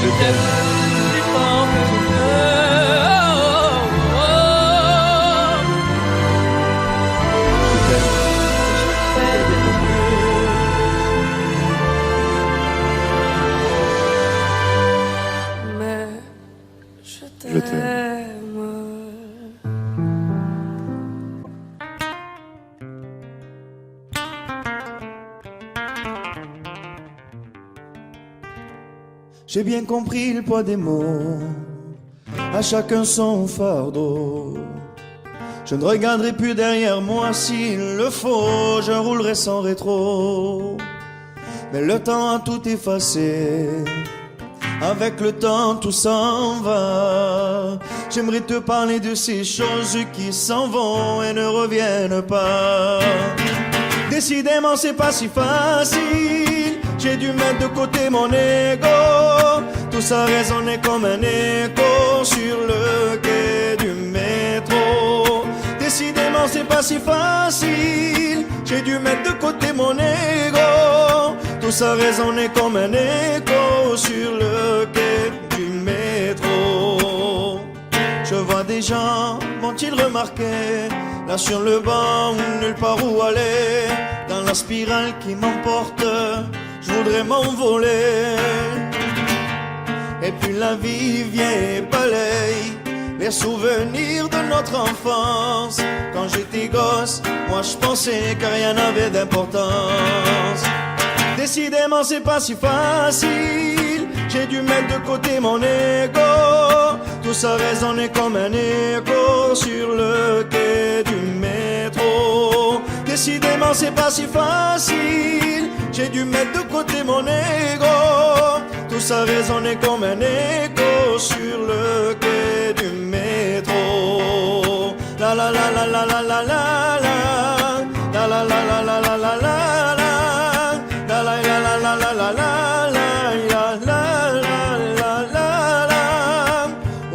Je t'aime plus fort que je peux. Je fais de mon mieux. Mais je t'aime. J'ai bien compris le poids des mots, à chacun son fardeau. Je ne regarderai plus derrière moi s'il le faut, je roulerai sans rétro. Mais le temps a tout effacé, avec le temps tout s'en va. J'aimerais te parler de ces choses qui s'en vont et ne reviennent pas. Décidément c'est pas si facile, j'ai dû mettre de côté mon ego. Tout ça résonnait comme un écho sur le quai du métro. Décidément c'est pas si facile, j'ai dû mettre de côté mon ego. Tout ça résonnait comme un écho sur le quai du métro. Je vois des gens, m'ont-ils remarqué, là sur le banc, nulle part où aller. Dans la spirale qui m'emporte, je voudrais m'envoler. Et puis la vie vient et balaye les souvenirs de notre enfance. Quand j'étais gosse, moi je pensais que rien n'avait d'importance. Décidément c'est pas si facile, j'ai dû mettre de côté mon ego. Tout ça résonnait comme un écho sur le quai du métro. Décidément c'est pas si facile, j'ai dû mettre de côté mon ego. Tout ça résonnait comme un écho sur le quai du métro. La la la la la la la la la la la la la la la la la.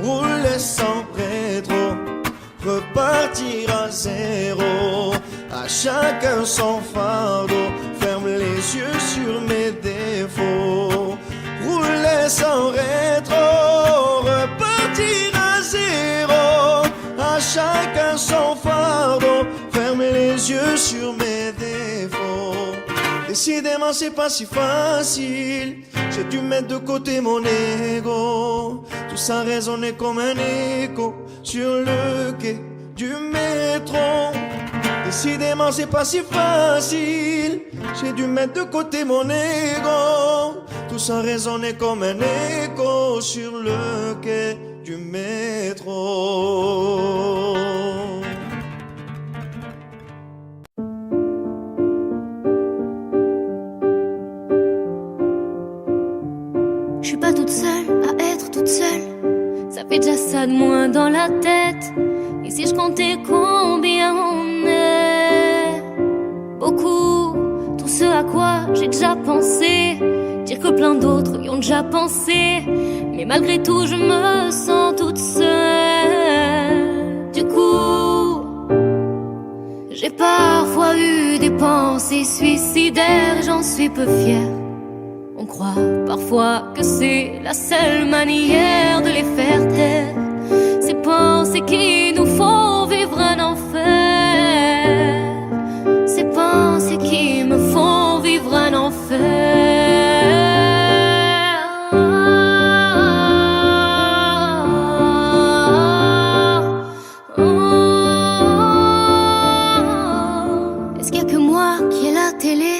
Rouler sans rétro, repartir à zéro. À chacun son fardeau, ferme les yeux sur mes défauts. Rouler sans rétro, repartir à zéro. À chacun son fardeau, ferme les yeux sur mes défauts. Décidément c'est pas si facile, j'ai dû mettre de côté mon ego. Tout ça résonnait comme un écho sur le quai du métro. Décidément c'est pas si facile, j'ai dû mettre de côté mon ego. Tout ça résonnait comme un écho sur le quai du métro. Je suis pas toute seule à être toute seule. Ça fait déjà ça de moins dans la tête. Et si je comptais combien on est, beaucoup, tout ce à quoi j'ai déjà pensé. Dire que plein d'autres y ont déjà pensé. Mais malgré tout je me sens toute seule. Du coup, j'ai parfois eu des pensées suicidaires. J'en suis peu fière. On croit parfois que c'est la seule manière de les faire taire. Ces pensées qui nous font vivre un enfer. Ces pensées qui me font vivre un enfer. Est-ce qu'il y a que moi qui ai la télé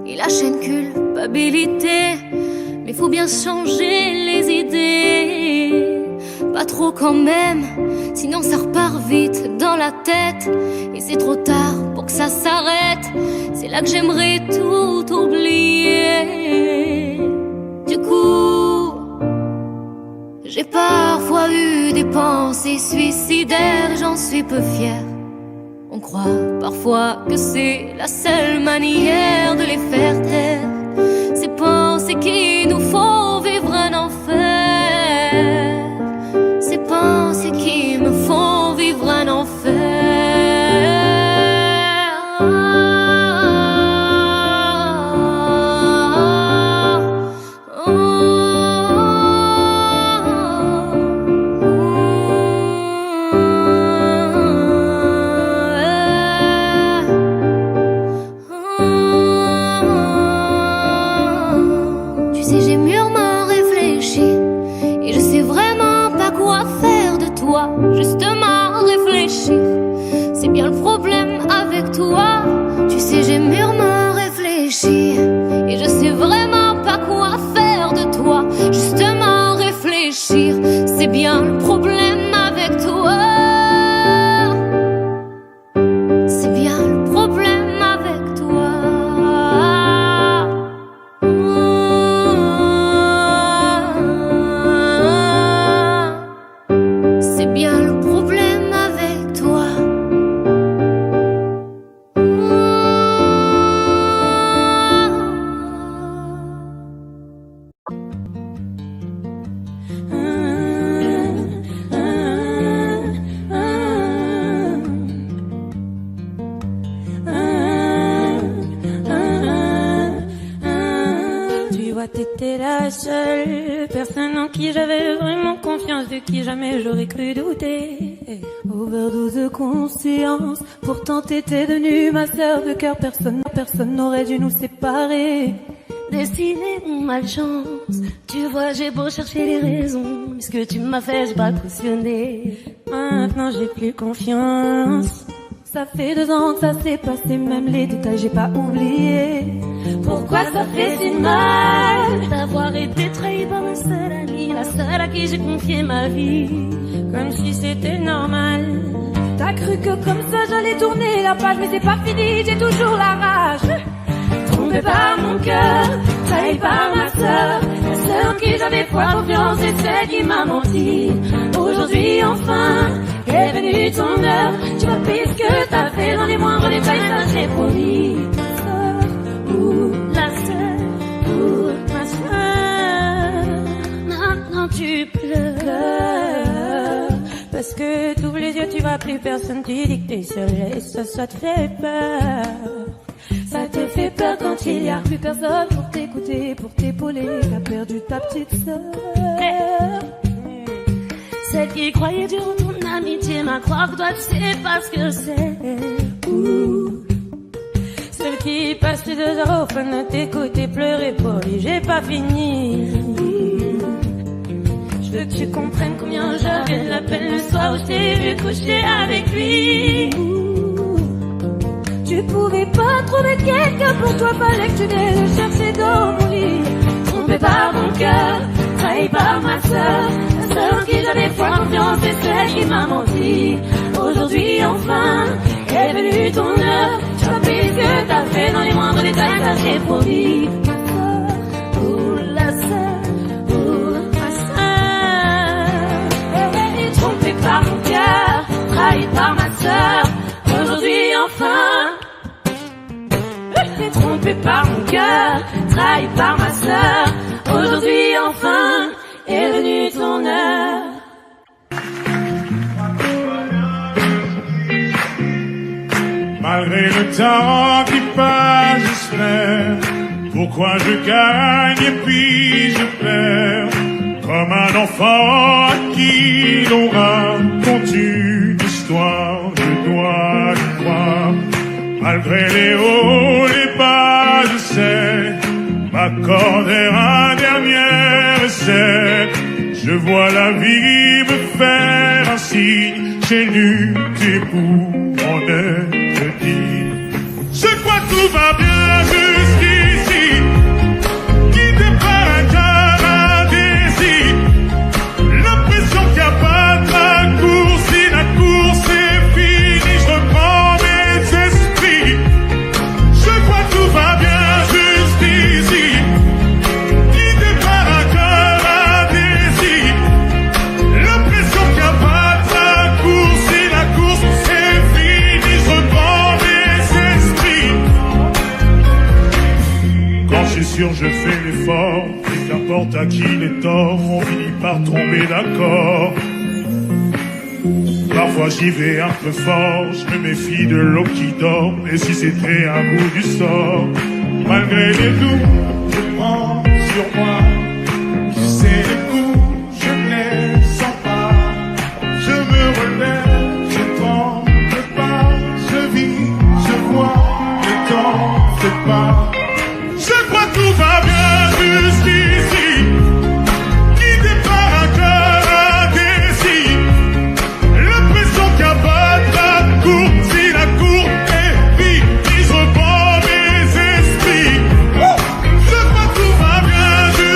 et la chaîne culpabilité? Mais faut bien changer les idées. Pas trop quand même, sinon ça repart vite dans la tête. Et c'est trop tard pour que ça s'arrête. C'est là que j'aimerais tout oublier. Du coup, j'ai parfois eu des pensées suicidaires. J'en suis peu fière. On croit parfois que c'est la seule manière de les faire taire. Ces pensées qui nous font vivre un enfer. Ces pensées qui me font vivre un enfer. Justement réfléchir, c'est bien le problème avec toi. Tu sais j'ai mûrement réfléchi et je sais vraiment pas quoi faire de toi. Justement réfléchir, c'est bien le problème avec toi. C'est bien le problème avec toi. C'est bien le problème avec toi. Tu vois, t'étais la seule personne en qui j'avais vraiment confiance, de qui jamais j'aurais cru douter. Overdose de conscience, pourtant t'étais devenue ma sœur de cœur. Personne n'aurait dû nous séparer. Destinée ou malchance, tu vois j'ai beau chercher les raisons, mais ce que tu m'as fait j'ai pas cautionné. Maintenant j'ai plus confiance. Ça fait 2 ans que ça s'est passé, même les détails j'ai pas oublié. Pourquoi ça fait si mal d'avoir été trahi par ma seule amie, la seule à qui j'ai confié ma vie, comme si c'était normal. T'as cru que comme ça j'allais tourner la page, mais c'est pas fini, j'ai toujours la rage. Trompé par mon cœur, trahi par ma sœur, la seule en qui j'avais foi, confiance, et celle qui m'a menti. Aujourd'hui enfin est venue ton heure, tu vois pire ce que t'as fait dans les moindres détails, ça j'ai promis. Ma sœur, ou la sœur, ou ma sœur, maintenant tu pleures, parce que t'ouvres les yeux, tu vois plus personne, tu dis que t'es seule, et ça te fait peur. Ça te fait peur quand il y a plus personne pour t'écouter, pour t'épauler, t'as perdu ta petite sœur. Celle qui croyait dur en ton amitié, m'a croire que toi tu sais pas ce que c'est. Celle qui passe les 2 heures au fun à t'écouter pleurer pour lui, j'ai pas fini. Je veux que tu comprennes combien j'avais de la peine le soir où je t'ai vu coucher avec lui. Tu pouvais pas trouver quelqu'un pour toi, fallait que tu viennes le chercher dans mon lit. Trompé par mon cœur, trahi par ma sœur, la seule en qui j'avais foi, confiance, et celle qui m'a menti. Aujourd'hui enfin est venue ton heure, tu vois plus ce que t'as fait dans les moindres détails, ça j'ai promis. Ma sœur, ou la sœur, ou ma sœur, trompé par mon cœur, trahi par ma sœur. Aujourd'hui enfin, trompé par mon cœur, trahi par ma sœur. Aujourd'hui enfin est venue ton heure. Malgré le temps qui passe, j'espère. Pourquoi je gagne et puis je perds, comme un enfant à qui l'on raconte une histoire. Je dois y croire. Malgré les hauts, les bas, je sais m'accorder un dernier essai. Je vois la vie me faire un signe, j'ai lutté pour mon dit. Je crois que tout va bien jusqu'ici, guidé par un cœur indécis. L'impression qu'il n'y a pas de raccourci, si la course est finie, je reprends mes esprits. Je crois que tout va bien jusqu'ici, guidé par un cœur indécis. L'impression qu'il n'y a pas de raccourci, si la course est finie, je reprends mes esprits. Quand je suis sûr, je fais l'effort, et qu'importe à qui les torts, on finit par tomber d'accord. Parfois j'y vais un peu fort, je me méfie de l'eau qui dort, et si c'était un bout du sort, malgré les doutes, je prends sur moi. Tu sais les coups, je ne les sens pas. Je me relève, je tremble pas, je vis, je vois, le temps fait pas. Je crois que tout va bien jusqu'ici, guidé par un cœur indécis. L'impression qu'il n'y a pas de raccourci, si la courbe est finie, je reprends mes esprits. Je crois que tout va bien jusqu'ici.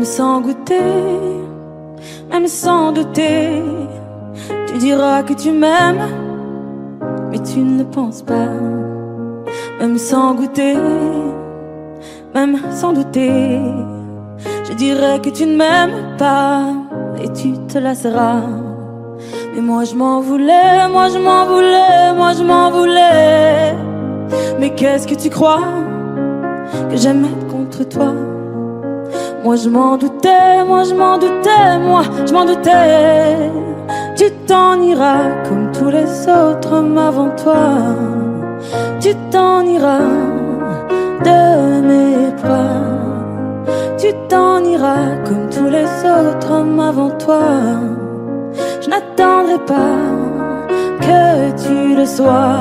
sans goûter, même sans douter. Tu diras que tu m'aimes, mais tu ne le penses pas. Même sans goûter, même sans douter, je dirais que tu ne m'aimes pas et tu te lasseras. Mais moi je m'en voulais, moi je m'en voulais, moi je m'en voulais. Mais qu'est-ce que tu crois que j'aimais contre toi? Moi je m'en doutais, moi je m'en doutais, moi je m'en doutais. Tu t'en iras comme tous les autres hommes avant toi. Tu t'en iras de mes bras. Tu t'en iras comme tous les autres hommes avant toi. Je n'attendrai pas que tu le sois,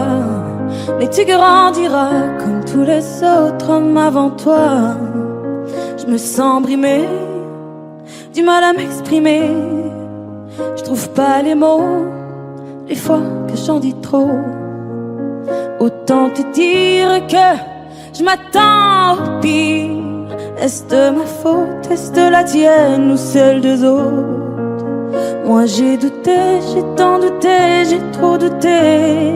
mais tu grandiras comme tous les autres hommes avant toi. Je me sens brimée, du mal à m'exprimer. Je trouve pas les mots, les fois que j'en dis trop. Autant te dire que je m'attends au pire. Est-ce de ma faute, est-ce de la tienne ou celle des autres? Moi j'ai douté, j'ai tant douté, j'ai trop douté.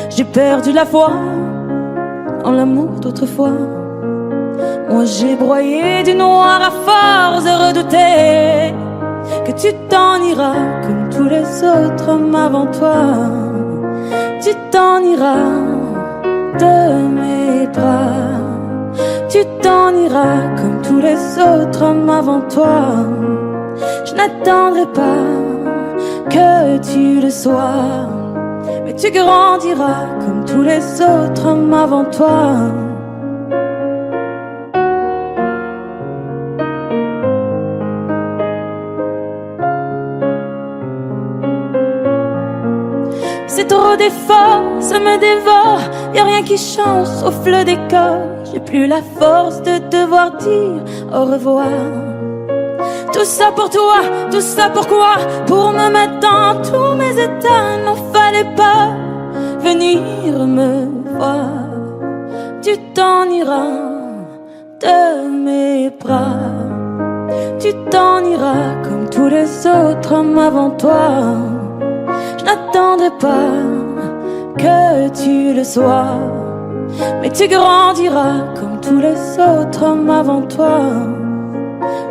J'ai perdu la foi en l'amour d'autrefois. Moi j'ai broyé du noir à force de redouter que tu t'en iras comme tous les autres hommes avant toi. Tu t'en iras de mes bras. Tu t'en iras comme tous les autres hommes avant toi. Je n'attendrai pas que tu le sois, mais tu grandiras comme tous les autres hommes avant toi. C'est trop d'efforts, ça me dévore. Y'a rien qui change sauf le décor. J'ai plus la force de devoir dire au revoir. Tout ça pour toi, tout ça pourquoi? Pour me mettre dans tous mes états. N'en fallait pas venir me voir. Tu t'en iras de mes bras. Tu t'en iras comme tous les autres hommes avant toi. Je n'attendrai pas que tu le sois, mais tu grandiras comme tous les autres hommes avant toi.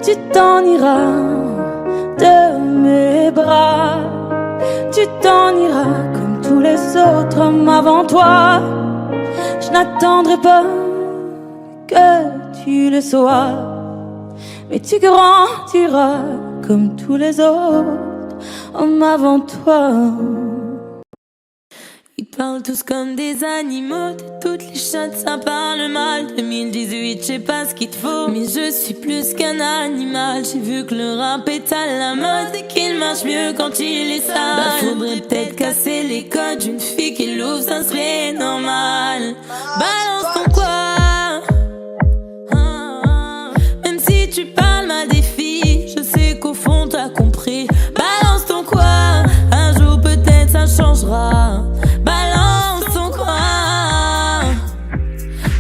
Tu t'en iras de mes bras. Tu t'en iras comme tous les autres hommes avant toi. Je n'attendrai pas que tu le sois, mais tu grandiras comme tous les autres hommes avant toi. Ils parlent tous comme des animaux, de toutes les chattes ça parle mal. 2018, je sais pas ce qu'il te faut, mais je suis plus qu'un animal. J'ai vu que le rap est à la mode et qu'il marche mieux quand il est sale. Bah faudrait peut-être casser les codes d'une fille qui l'ouvre, ça serait normal. Balance ton quoi, même si tu parles mal des filles, je sais qu'au fond t'as compris. Balance ton quoi, un jour peut-être ça changera. Balance ton quoi,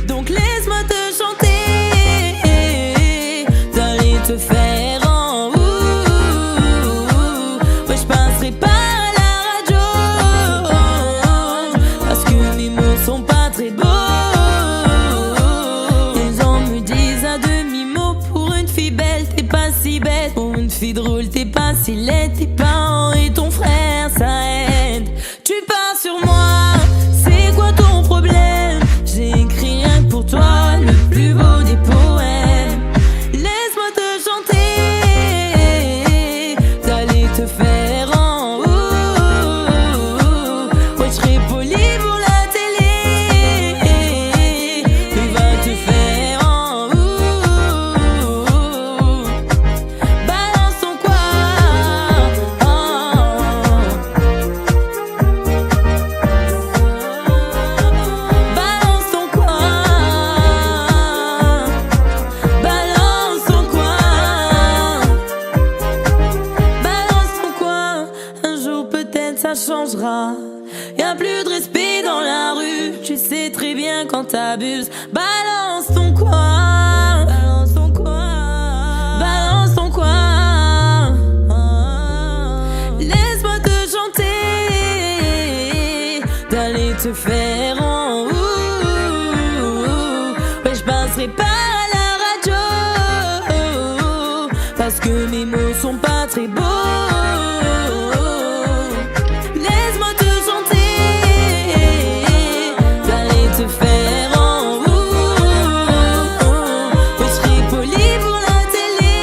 donc laisse-moi te chanter, d'aller te faire en ouais, je passerai par la radio, parce que mes mots sont pas très beaux. Les gens me disent à demi-mot, pour une fille belle t'es pas si bête, pour une fille drôle t'es pas si laide. Tes parents et ton frère ça aide. Tu pars sur moi, c'est quoi ton problème? J'ai écrit rien que pour toi le plus beau des poèmes. Laisse-moi te chanter, d'aller te faire en ouais, je serai poli pour la télé, mais va te faire en balance ton quoi, balance ton quoi, balance ton quoi, balance ton quoi. Un jour peut-être ça changera. Y'a plus de respect dans la rue, tu sais très bien quand t'abuses. Balance ton quoi, balance ton quoi, balance te faire en ouais, je passerai pas à la radio parce que mes mots sont pas très beaux. Laisse-moi te chanter, j'allais te faire en ouais, je serai poli pour la télé,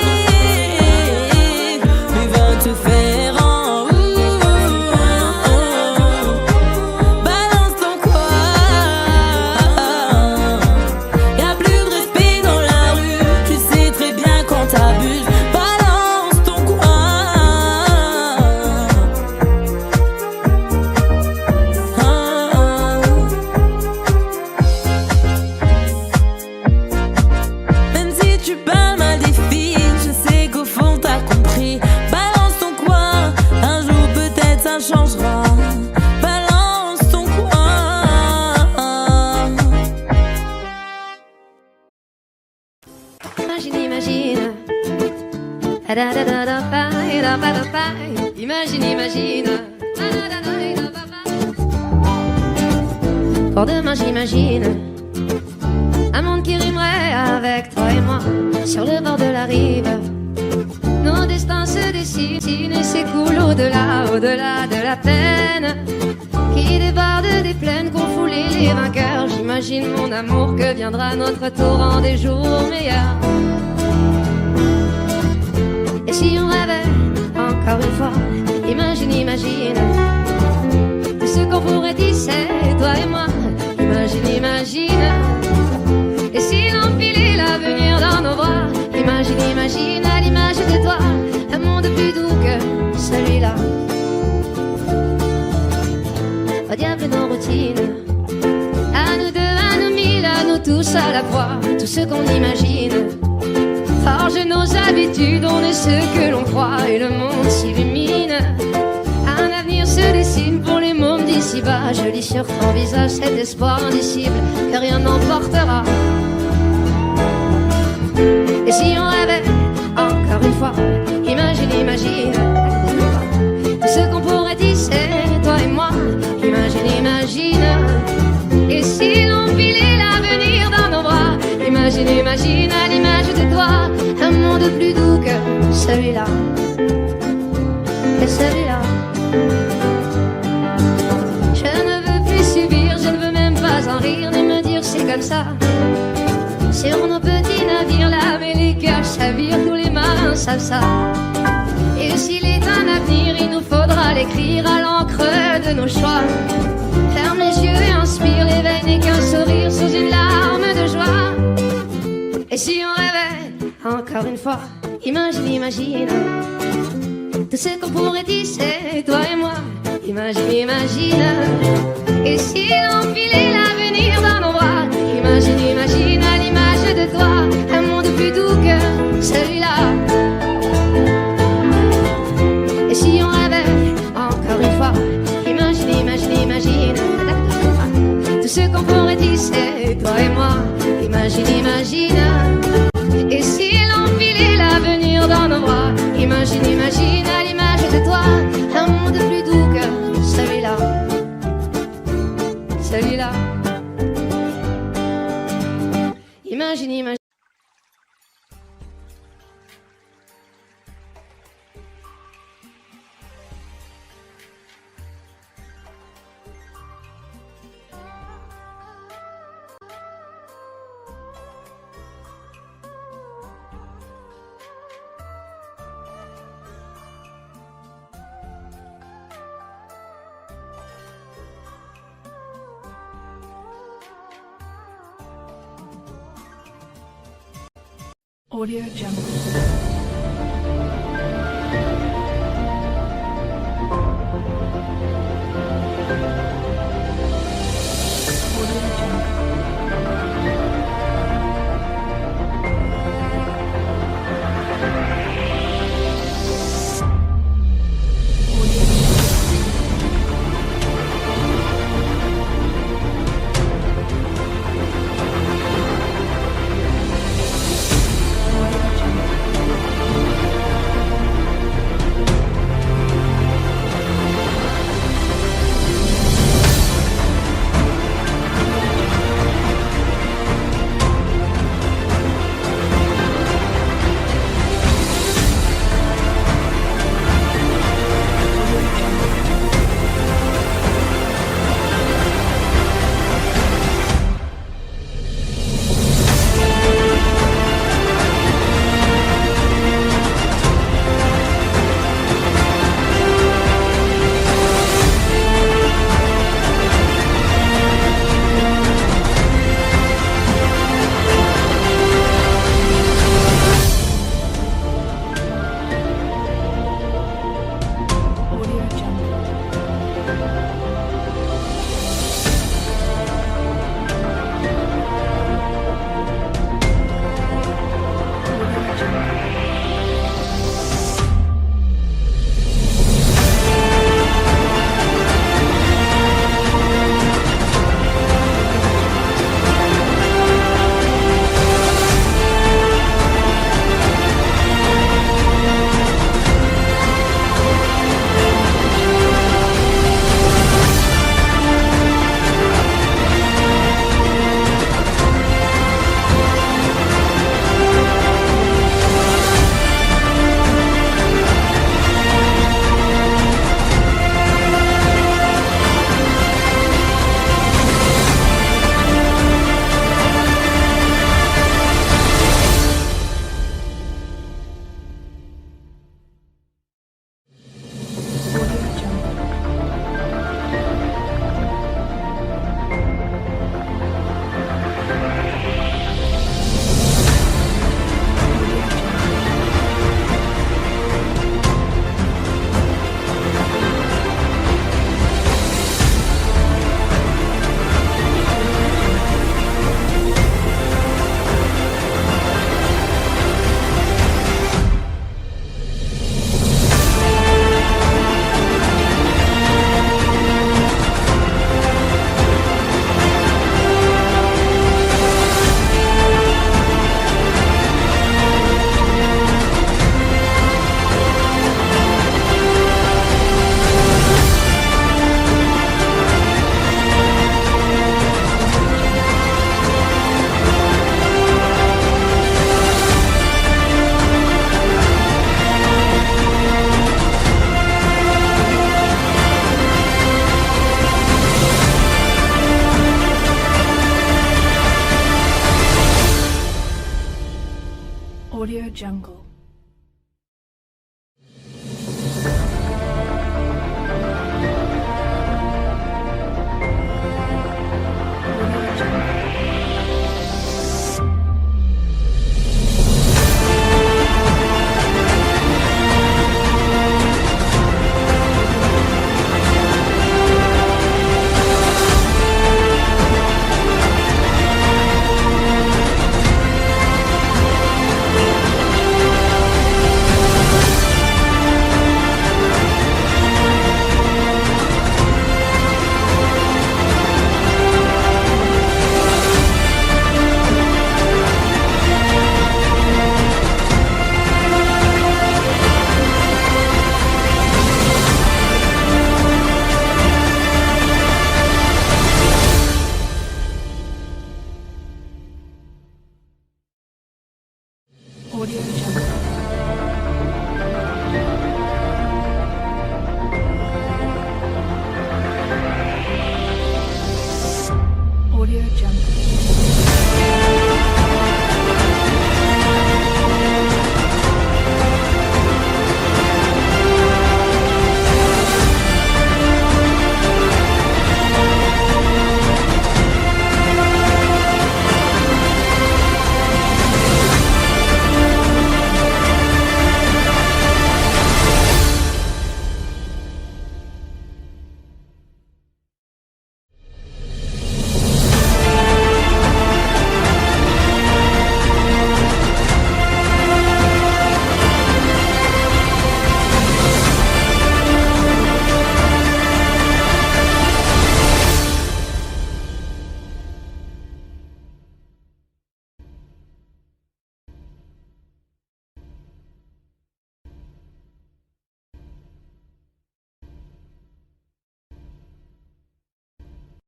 mais va te faire en balance ton quoi. Y'a plus de respect dans la rue, tu sais très bien quand t'abuses. Balance ton quoi. Même si tu parles mal des filles, je sais qu'au fond t'as compris. Balance ton quoi, un jour peut-être ça changera. Balance ton quoi. Imagine, imagine. Imagine, imagine. Pour demain, j'imagine un monde qui rimerait avec toi et moi sur le bord de la rive. Nos destins se dessinent et s'écoulent au-delà, au-delà de la peine qui déborde des plaines qu'ont foulé les vainqueurs. J'imagine mon amour que viendra notre tour en des jours meilleurs. Et si on rêvait encore une fois, imagine, imagine tout ce qu'on pourrait tisser, toi et moi. Imagine, imagine. Et si l'empilait l'avenir dans nos bras, imagine, imagine à l'image de toi un monde plus doux que celui-là. Au diable nos routines, à nous deux, à nous mille, à nous tous à la fois, tout ce qu'on imagine. Forge nos habitudes, on est ce que l'on croit et le monde s'illumine. Un avenir se dessine pour les mômes d'ici-bas. Je lis sur ton visage cet espoir indicible que rien n'emportera. Et si on rêvait encore une fois, imagine, imagine tout ce qu'on pourrait tisser, toi et moi. Imagine, imagine. Et si l'on pilait l'avenir dans nos bras, imagine, imagine à l'image de toi un monde plus doux que celui-là. Et celui-là. Je ne veux plus subir, je ne veux même pas en rire, ni me dire c'est comme ça. Sur nos petits navires, là, mais les cœurs chavirent, tous les marins savent ça. Et s'il est un avenir, il nous faudra l'écrire à l'encre de nos choix. Ferme les yeux et inspire, l'éveil n'est qu'un sourire sous une larme de joie. Et si on rêvait encore une fois, imagine, imagine tout ce qu'on pourrait tisser, toi et moi. Imagine, imagine. Et si l'on filait l'avenir dans nos bras, imagine, imagine à l'image de toi un monde plus doux que celui-là. Et si on rêvait encore une fois, imagine, imagine, imagine tout ce qu'on pourrait tisser, toi et moi. Imagine, imagine. Et si l'on filait l'avenir dans nos bras, imagine, imagine à l'image de toi un monde plus doux que celui-là. Celui-là. Imagine, imagine. Audio Jungle.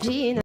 Gina.